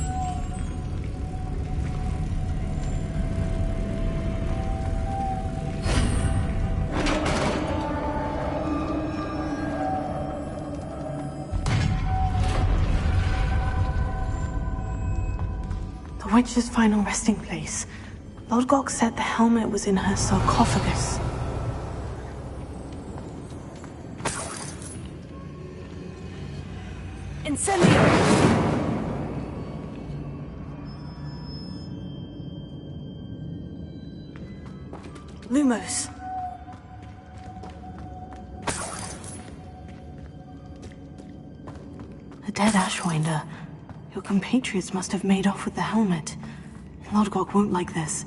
The witch's final resting place. Lodgok said the helmet was in her sarcophagus. Incendio! Lumos. A dead Ashwinder. Your compatriots must have made off with the helmet. Lodgok won't like this.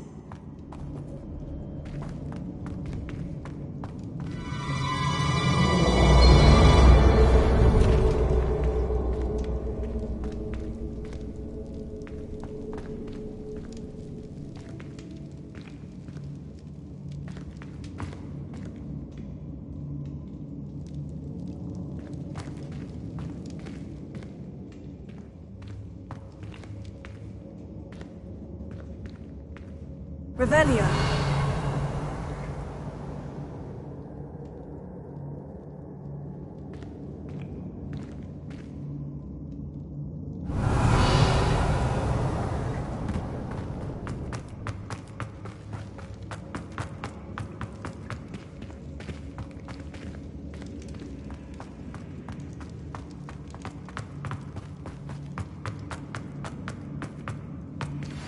Revelio.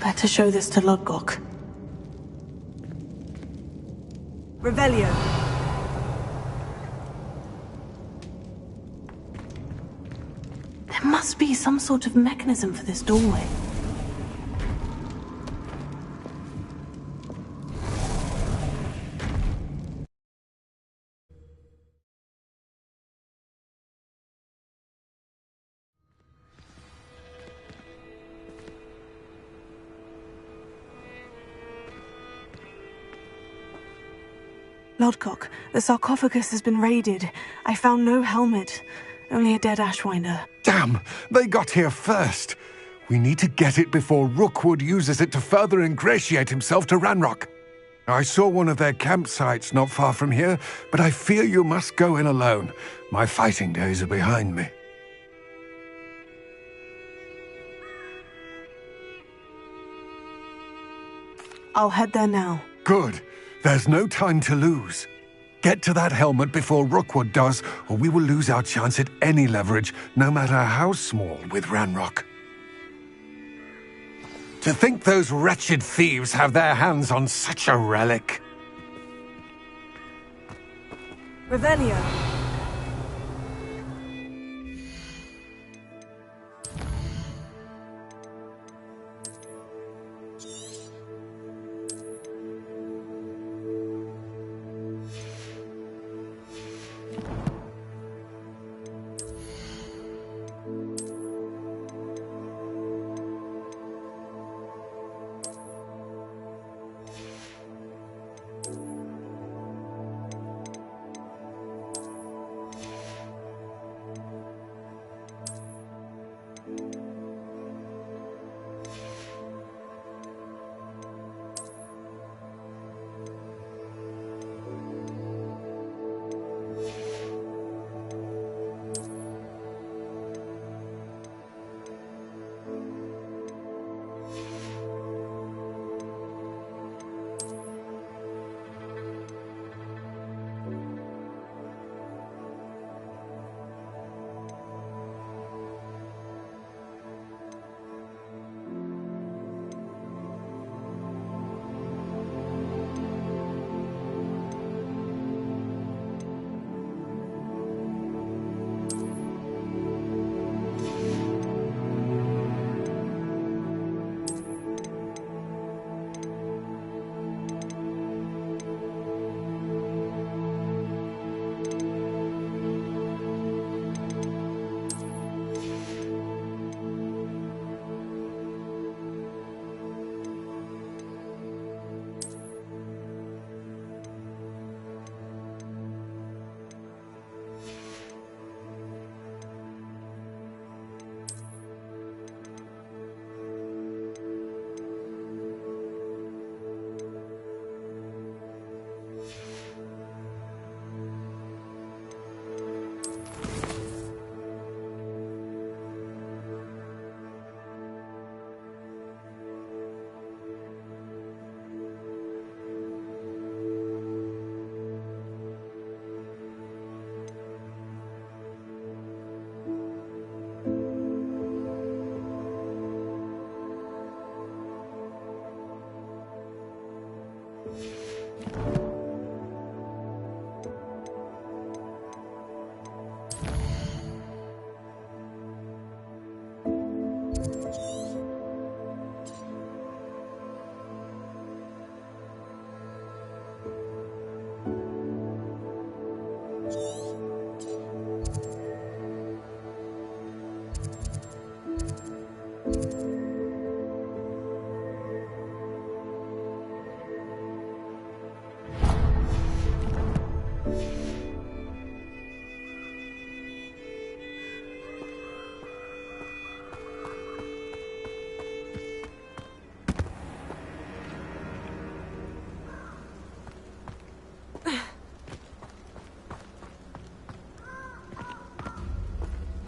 Better show this to Lodgok. Revelio. There must be some sort of mechanism for this doorway. Lodgok, the sarcophagus has been raided. I found no helmet, only a dead Ashwinder. Damn! They got here first. We need to get it before Rookwood uses it to further ingratiate himself to Ranrock. I saw one of their campsites not far from here, but I fear you must go in alone. My fighting days are behind me. I'll head there now. Good. There's no time to lose. Get to that helmet before Rookwood does, or we will lose our chance at any leverage, no matter how small, with Ranrock. To think those wretched thieves have their hands on such a relic. Revelio.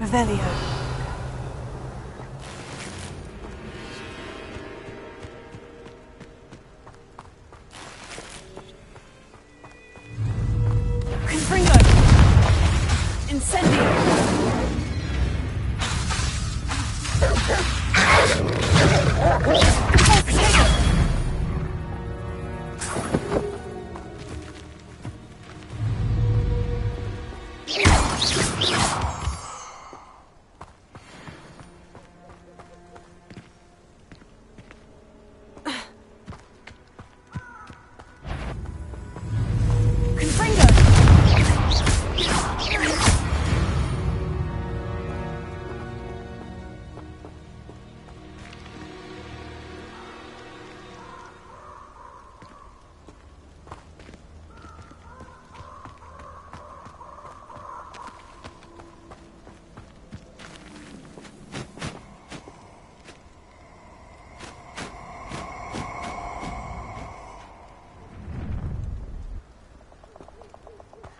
Revelio. Confringo. Incendio.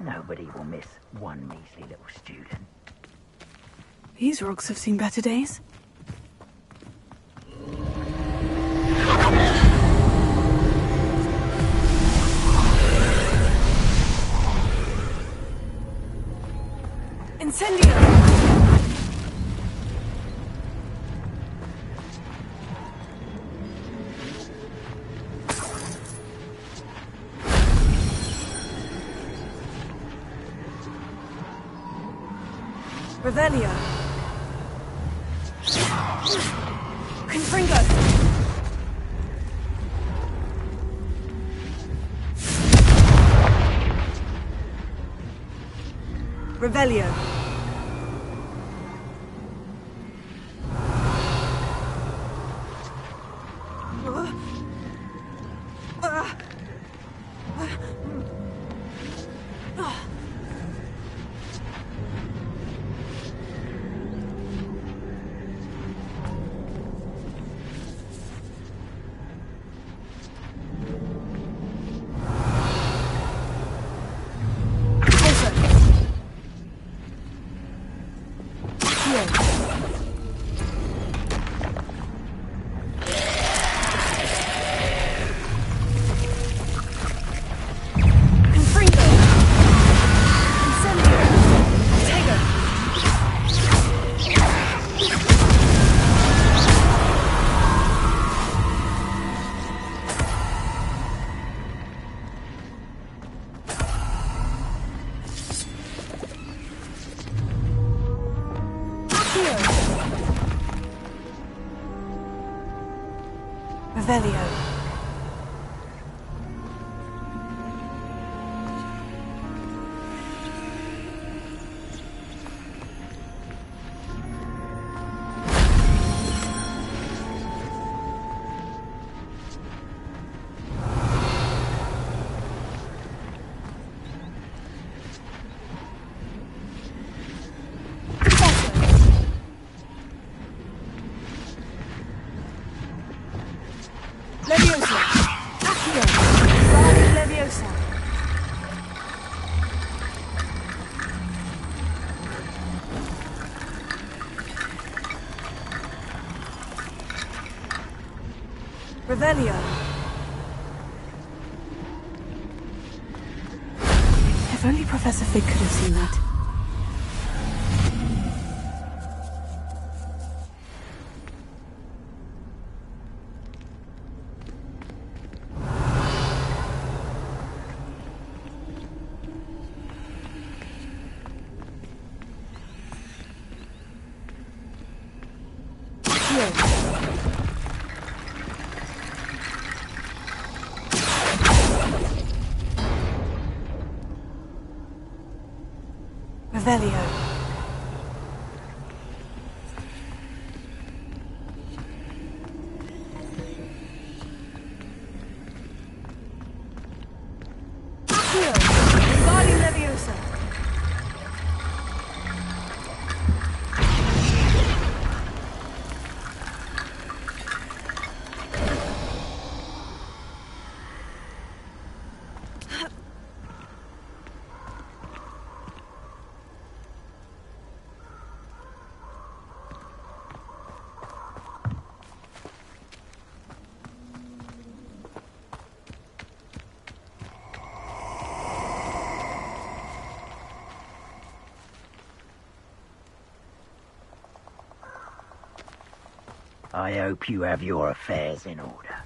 Nobody will miss one measly little student. These rocks have seen better days. Incendio! Revelio. Confringo. Revelio. Revelio. Leviosa! Accio! Guardi Leviosa! Revelio! If only Professor Fig could have seen that. Revelio. Accio! Guardi Leviosa! I hope you have your affairs in order.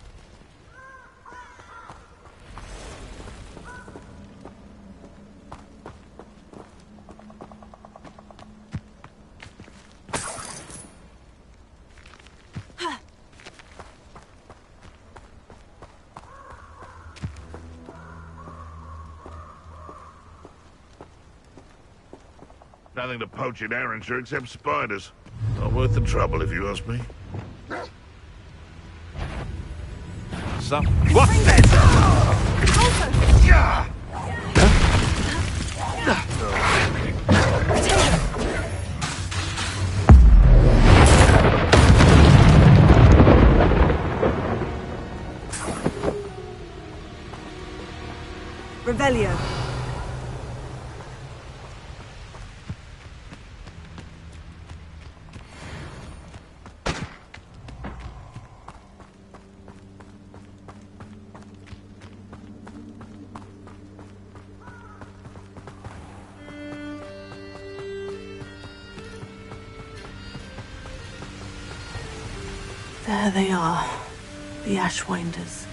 Nothing to poach in Arrowshire except spiders. Not worth the trouble, if you ask me. What's this? Revelio. There they are, the Ashwinders.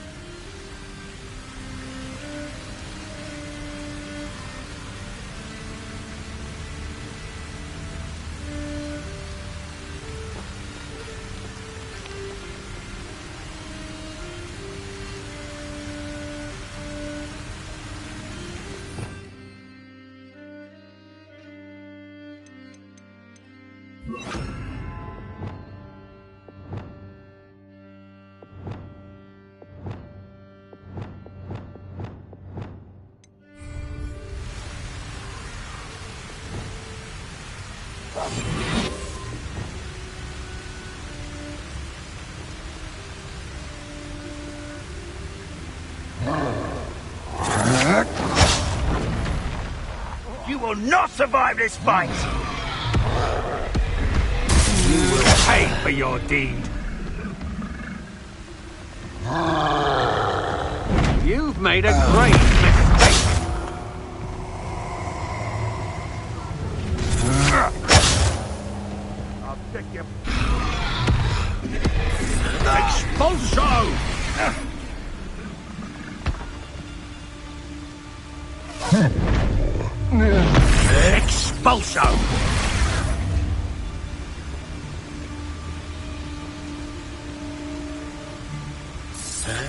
You will not survive this fight! You will pay for your deed. You've made a great mistake. I'll take you. Expulso! Expulso!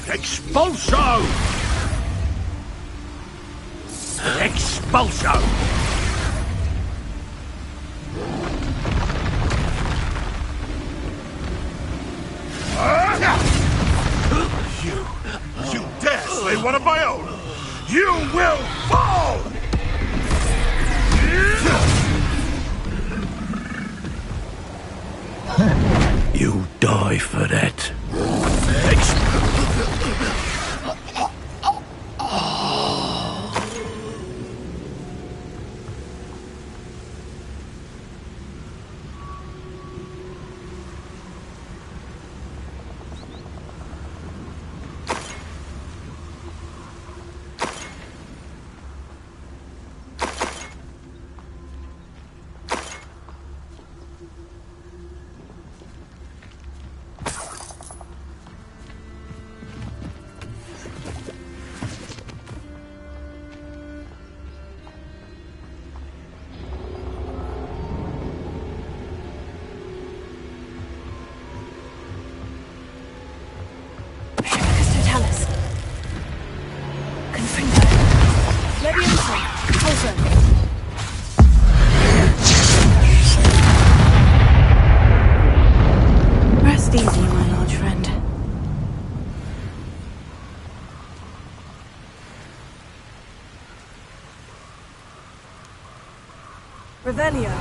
Expulso! Expulso! You dare slay one of my own! You will fall! You die for that. Rest easy, my large friend. Revelio.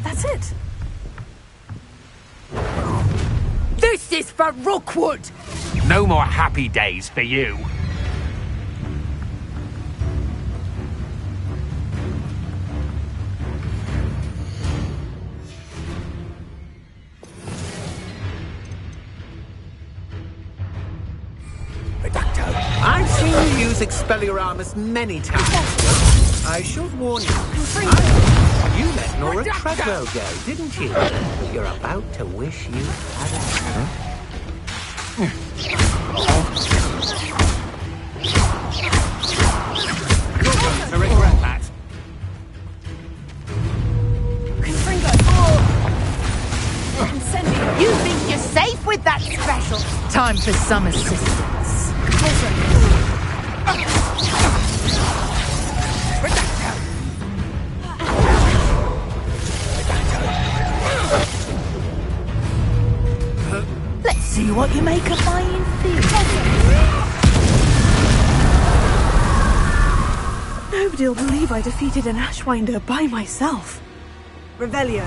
That's it. This is for Rookwood! No more happy days for you. I've seen you use Expelliarmus many times. I should warn you. You let Nora Treadwell go, didn't you? You're about to wish you hadn't. You're going to regret that. You think you're safe with that special? Time for some assistance. Let's see what you make of my inferior. Nobody'll believe I defeated an Ashwinder by myself. Revelio.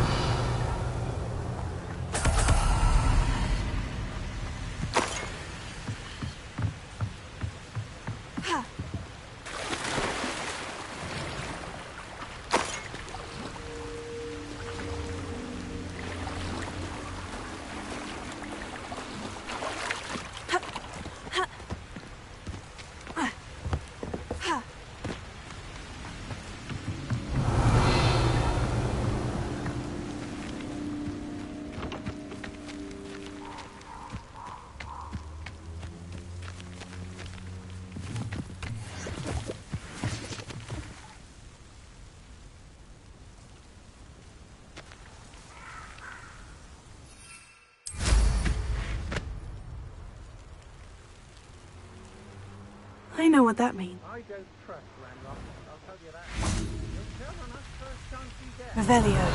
I know what that means. I don't trust Ranrock, I'll tell you that. He'll turn on us first chance he gets. Revelio.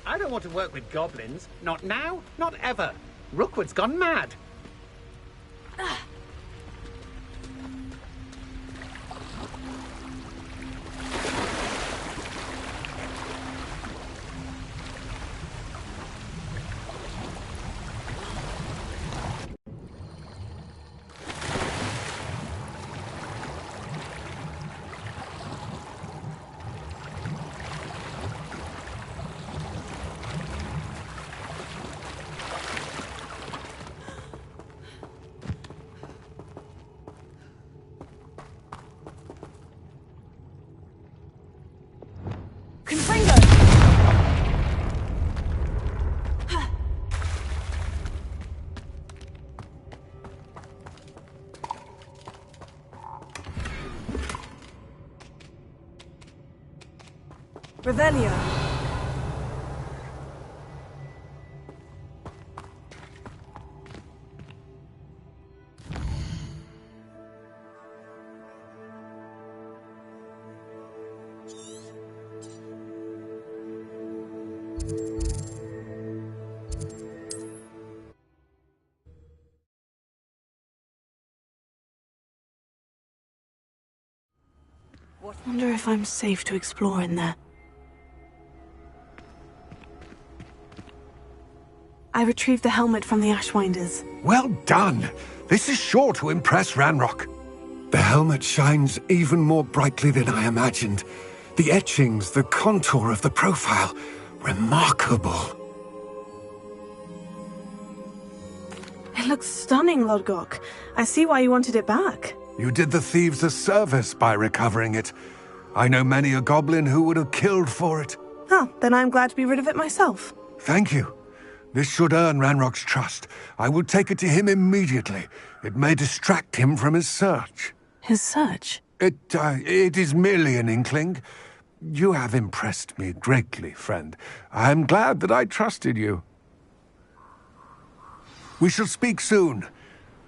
I don't want to work with goblins. Not now, not ever. Rookwood's gone mad. Revelio. Wonder if I'm safe to explore in there. I retrieved the helmet from the Ashwinders. Well done! This is sure to impress Ranrock. The helmet shines even more brightly than I imagined. The etchings, the contour of the profile. Remarkable. It looks stunning, Lodgok. I see why you wanted it back. You did the thieves a service by recovering it. I know many a goblin who would have killed for it. Oh, then I'm glad to be rid of it myself. Thank you. This should earn Ranrock's trust. I will take it to him immediately. It may distract him from his search. His search? It is merely an inkling. You have impressed me greatly, friend. I am glad that I trusted you. We shall speak soon.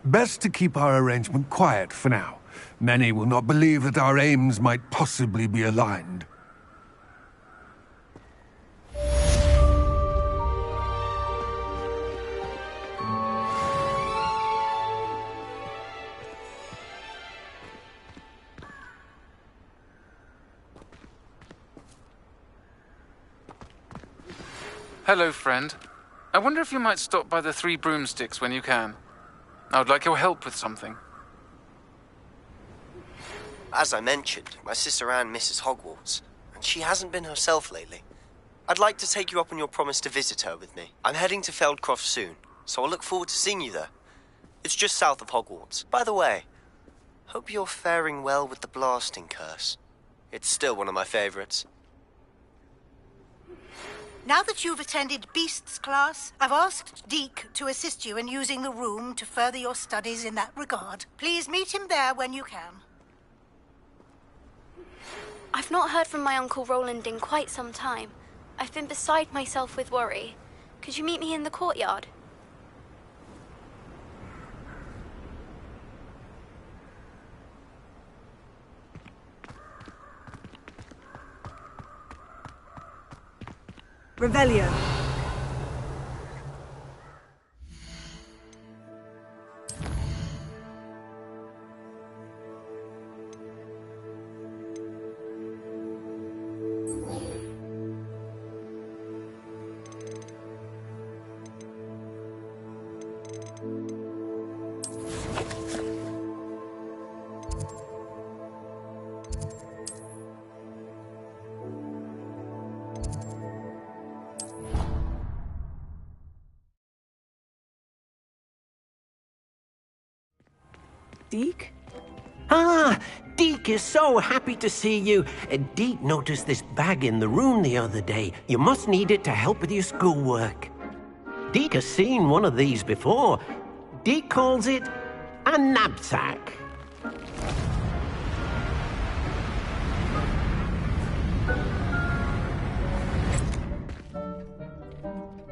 Best to keep our arrangement quiet for now. Many will not believe that our aims might possibly be aligned. Hello, friend. I wonder if you might stop by the Three Broomsticks when you can. I would like your help with something. As I mentioned, my sister Anne misses Hogwarts, and she hasn't been herself lately. I'd like to take you up on your promise to visit her with me. I'm heading to Feldcroft soon, so I'll look forward to seeing you there. It's just south of Hogwarts. By the way, hope you're faring well with the blasting curse. It's still one of my favorites. Now that you've attended Beasts class, I've asked Deke to assist you in using the room to further your studies in that regard. Please meet him there when you can. I've not heard from my Uncle Roland in quite some time. I've been beside myself with worry. Could you meet me in the courtyard? Revelio. Deke? Ah, Deke is so happy to see you. Deke noticed this bag in the room the other day. You must need it to help with your schoolwork. Deke has seen one of these before. Deke calls it a knapsack.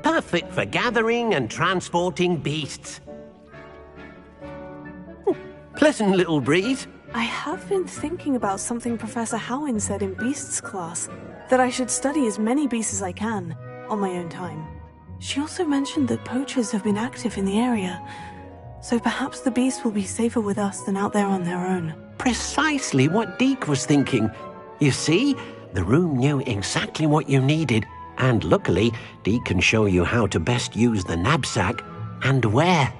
Perfect for gathering and transporting beasts. Pleasant little breeze. I have been thinking about something Professor Howin said in Beasts class, that I should study as many beasts as I can, on my own time. She also mentioned that poachers have been active in the area, so perhaps the beasts will be safer with us than out there on their own. Precisely what Deke was thinking. You see, the room knew exactly what you needed, and luckily, Deke can show you how to best use the knapsack and where.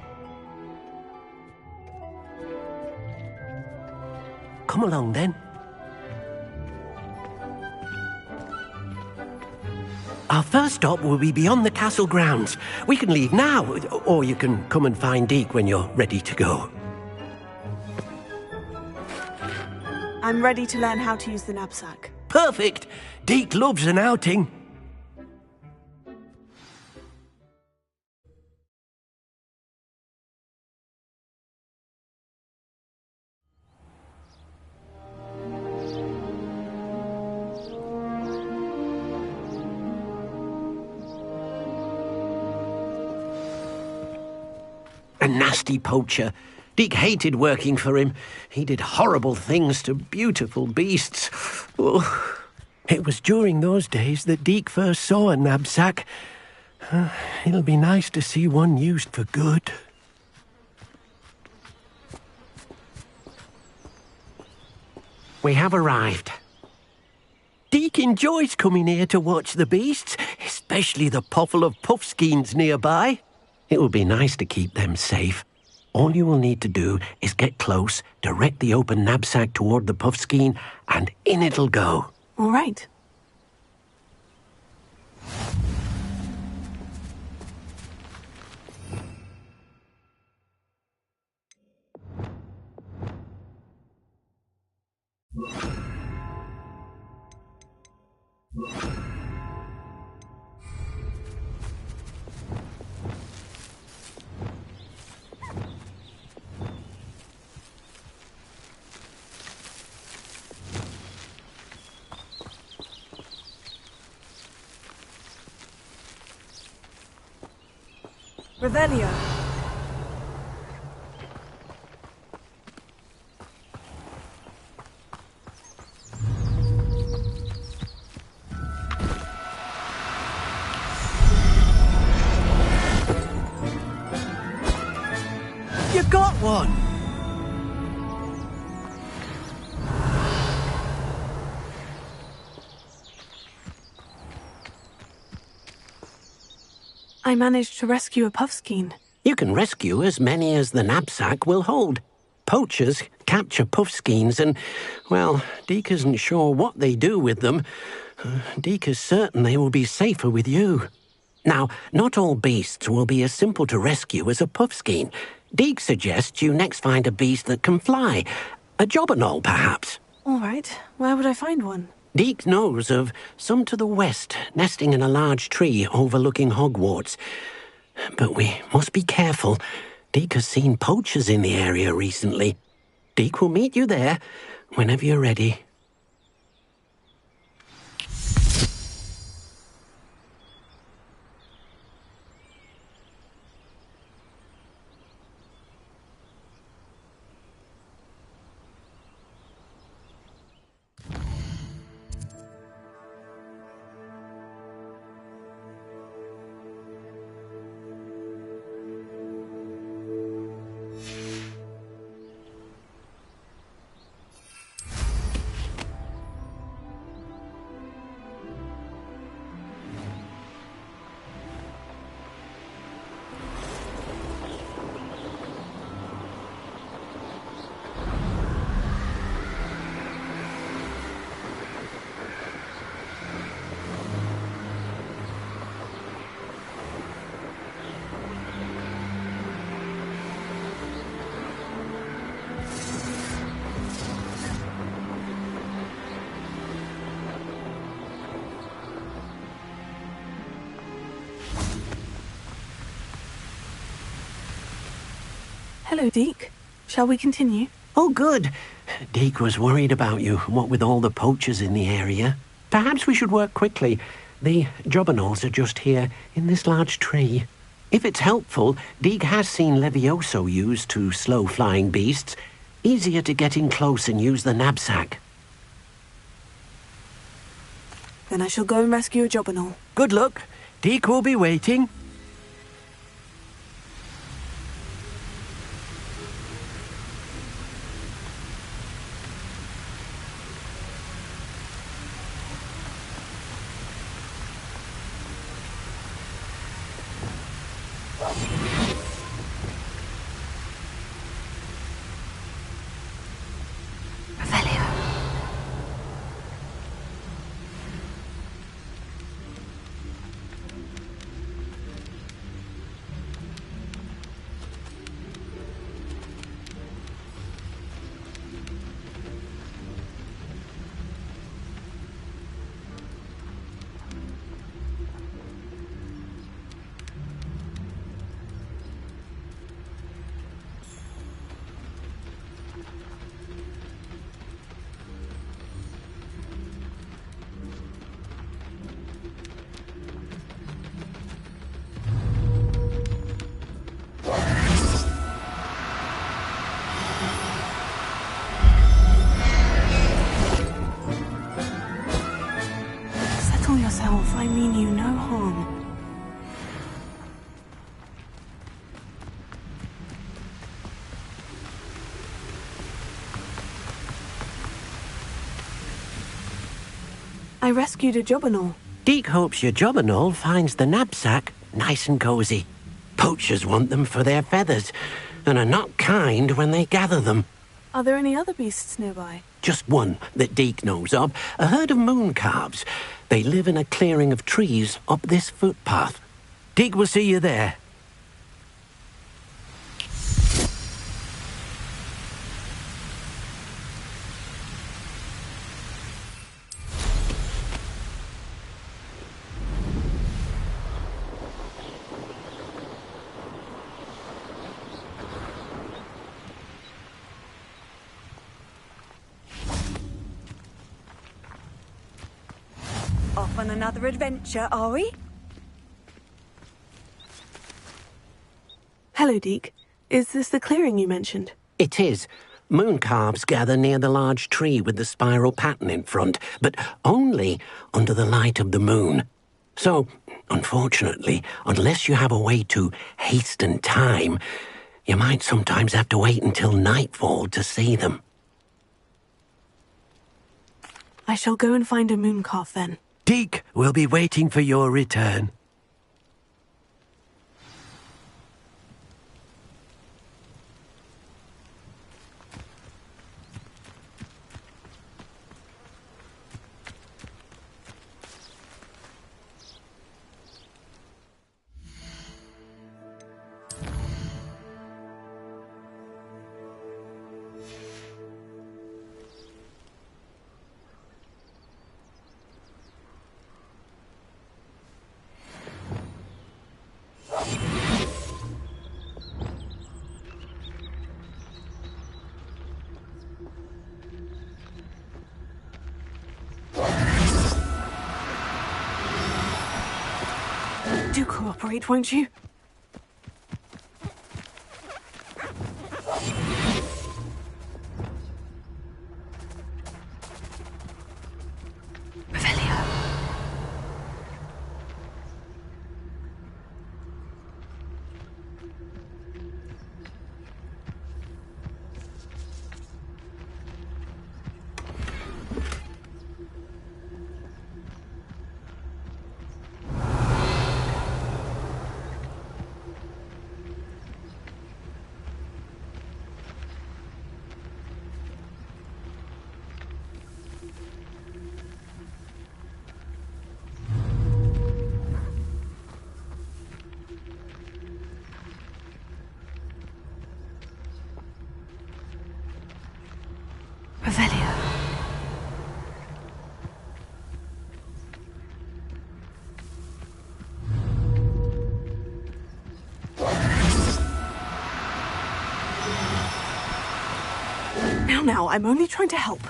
Come along, then. Our first stop will be beyond the castle grounds. We can leave now, or you can come and find Deke when you're ready to go. I'm ready to learn how to use the knapsack. Perfect! Deke loves an outing. A nasty poacher. Deke hated working for him. He did horrible things to beautiful beasts. Oh, it was during those days that Deke first saw a knapsack. It'll be nice to see one used for good. We have arrived. Deke enjoys coming here to watch the beasts, especially the potful of puffskeins nearby. It will be nice to keep them safe. All you will need to do is get close, direct the open knapsack toward the puffskein, and in it'll go. All right. Revelio. on. I managed to rescue a puffskein. You can rescue as many as the knapsack will hold. Poachers capture puffskeins and, well, Deke isn't sure what they do with them. Deke is certain they will be safer with you. Now, not all beasts will be as simple to rescue as a puffskein. Deke suggests you next find a beast that can fly. A jobberknoll, perhaps. All right. Where would I find one? Deke knows of some to the west, nesting in a large tree overlooking Hogwarts. But we must be careful. Deke has seen poachers in the area recently. Deke will meet you there whenever you're ready. Hello, Deke. Shall we continue? Oh, good. Deke was worried about you, what with all the poachers in the area. Perhaps we should work quickly. The jobberknolls are just here, in this large tree. If it's helpful, Deke has seen Levioso used to slow flying beasts. Easier to get in close and use the knapsack. Then I shall go and rescue a jobberknoll. Good luck. Deke will be waiting. I mean you no harm. I rescued a jobberknoll. Deke hopes your jobberknoll finds the knapsack nice and cozy. Poachers want them for their feathers, and are not kind when they gather them. Are there any other beasts nearby? Just one that Deke knows of, a herd of moon calves. They live in a clearing of trees up this footpath. Deke will see you there. Off on another adventure, are we? Hello, Deke. Is this the clearing you mentioned? It is. Moon calves gather near the large tree with the spiral pattern in front, but only under the light of the moon. So, unfortunately, unless you have a way to hasten time, You might sometimes have to wait until nightfall to see them. I shall go and find a mooncalf then. Deke will be waiting for your return. Do cooperate, won't you? Now, I'm only trying to help.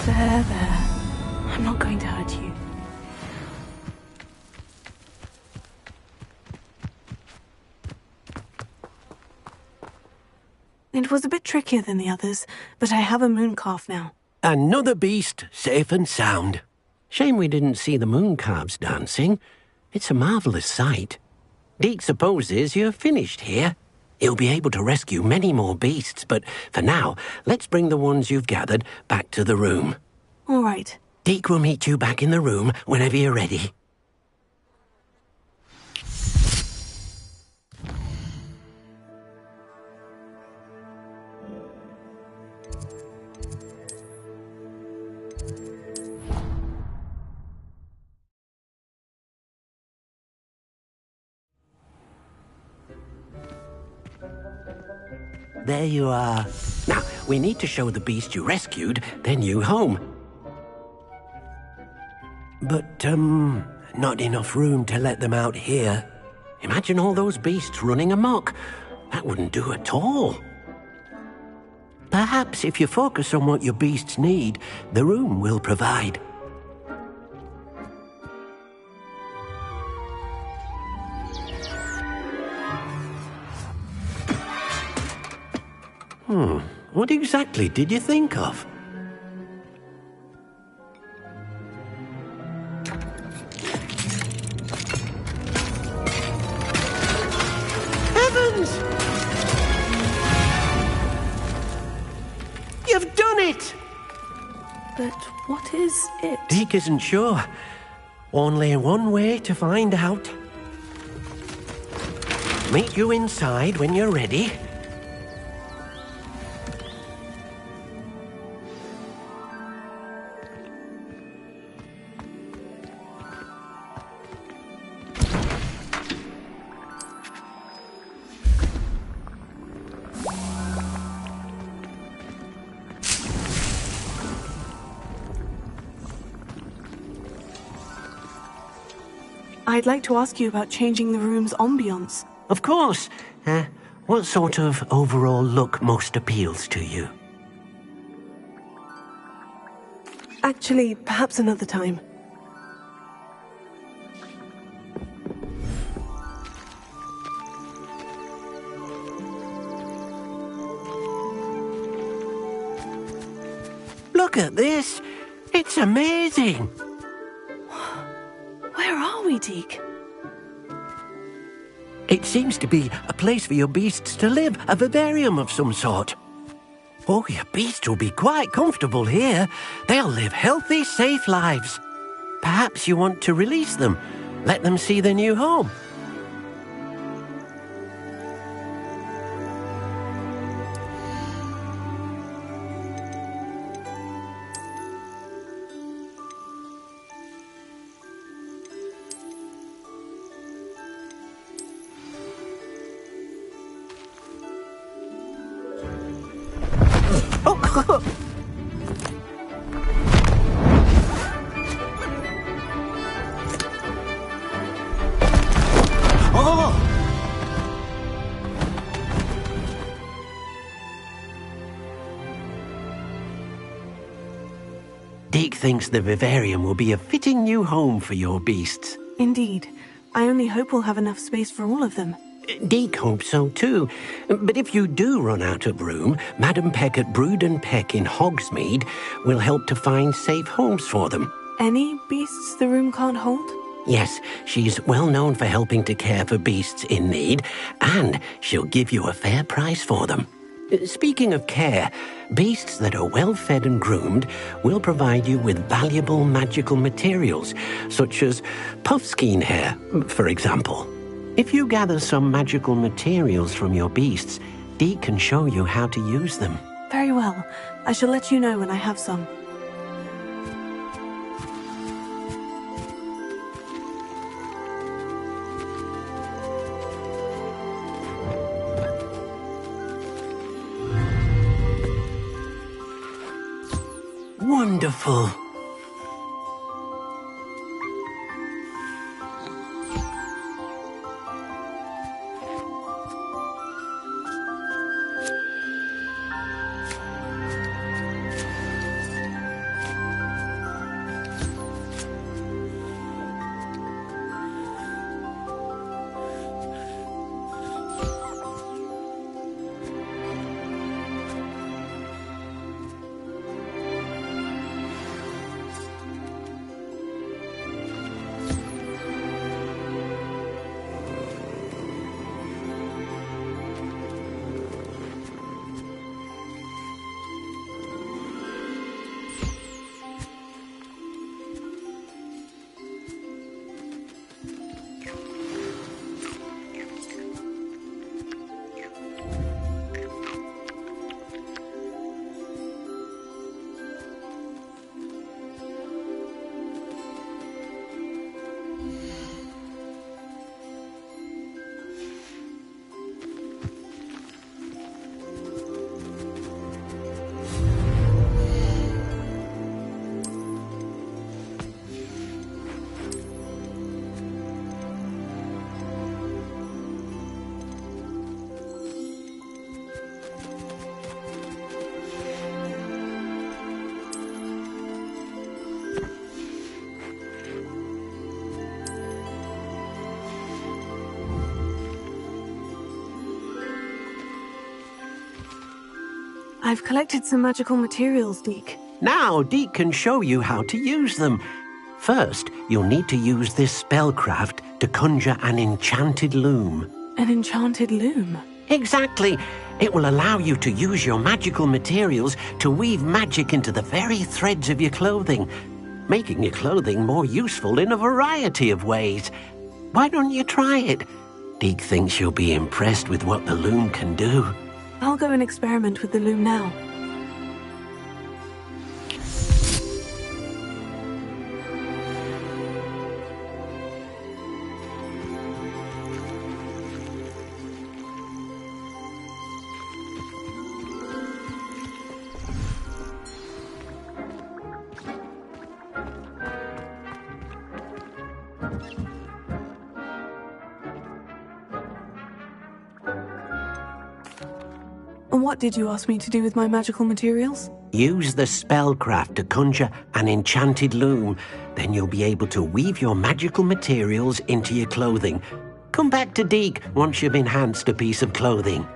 There. I'm not going to hurt you. It was a bit trickier than the others, but I have a mooncalf now. Another beast, safe and sound. Shame we didn't see the mooncalves dancing. It's a marvellous sight. Deke supposes you're finished here. He'll be able to rescue many more beasts, but for now, let's bring the ones you've gathered back to the room. All right. Deke will meet you back in the room whenever you're ready. There you are. Now, we need to show the beast you rescued their new home. But, not enough room to let them out here. Imagine all those beasts running amok. That wouldn't do at all. Perhaps if you focus on what your beasts need, the room will provide. What exactly did you think of? Heavens! You've done it! But what is it? Deke isn't sure. Only one way to find out. Meet you inside when you're ready. I'd like to ask you about changing the room's ambience. Of course. What sort of overall look most appeals to you? Actually, perhaps another time. It's amazing. Where are we, Deke? It seems to be a place for your beasts to live, a vivarium of some sort. Oh, your beasts will be quite comfortable here. They'll live healthy, safe lives. Perhaps you want to release them, let them see their new home. Deke thinks the vivarium will be a fitting new home for your beasts. Indeed. I only hope we'll have enough space for all of them. Deke hopes so too. But if you do run out of room, Madam Peck at Brood and Peck in Hogsmeade will help to find safe homes for them. Any beasts the room can't hold? Yes, she's well known for helping to care for beasts in need, and she'll give you a fair price for them. Speaking of care, beasts that are well fed and groomed will provide you with valuable magical materials, such as puffskein hair, for example. If you gather some magical materials from your beasts, Deke can show you how to use them. Very well. I shall let you know when I have some. Wonderful. I've collected some magical materials, Deke. Now Deke can show you how to use them. First, you'll need to use this spellcraft to conjure an enchanted loom. An enchanted loom? Exactly. It will allow you to use your magical materials to weave magic into the very threads of your clothing, making your clothing more useful in a variety of ways. Why don't you try it? Deke thinks you'll be impressed with what the loom can do. I'll go and experiment with the loom now. What did you ask me to do with my magical materials? Use the spellcraft to conjure an enchanted loom. Then you'll be able to weave your magical materials into your clothing. Come back to Deke once you've enhanced a piece of clothing.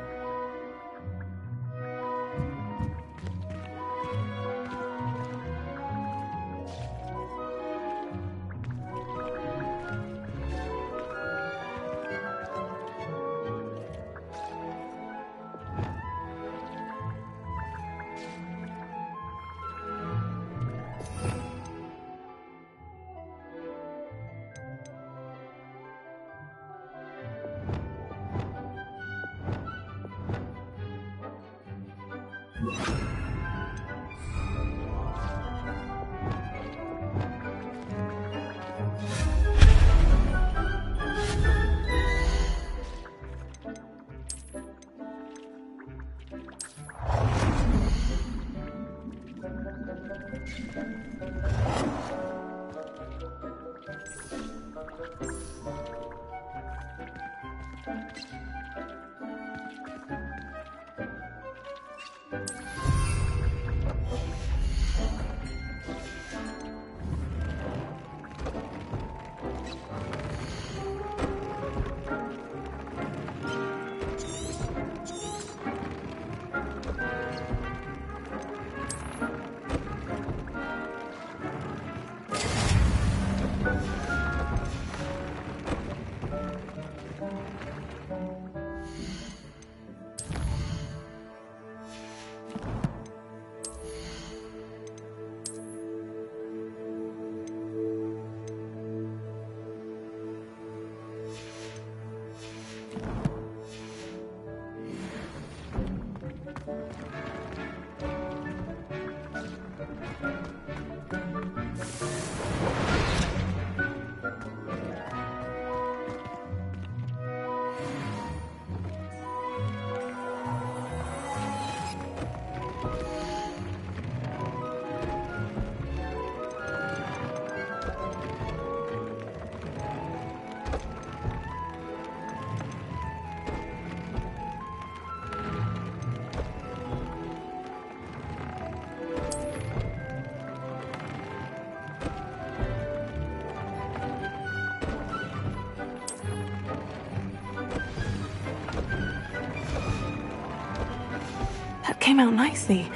That came out nicely.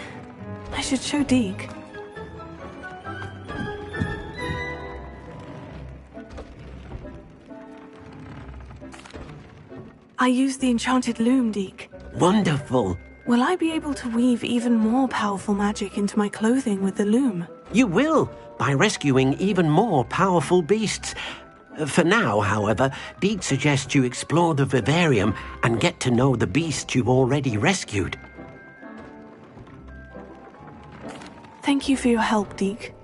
I should show Deke. I used the enchanted loom, Deke. Wonderful. Will I be able to weave even more powerful magic into my clothing with the loom? You will, by rescuing even more powerful beasts. For now, however, Deke suggests you explore the vivarium and get to know the beasts you've already rescued. Thank you for your help, Deke.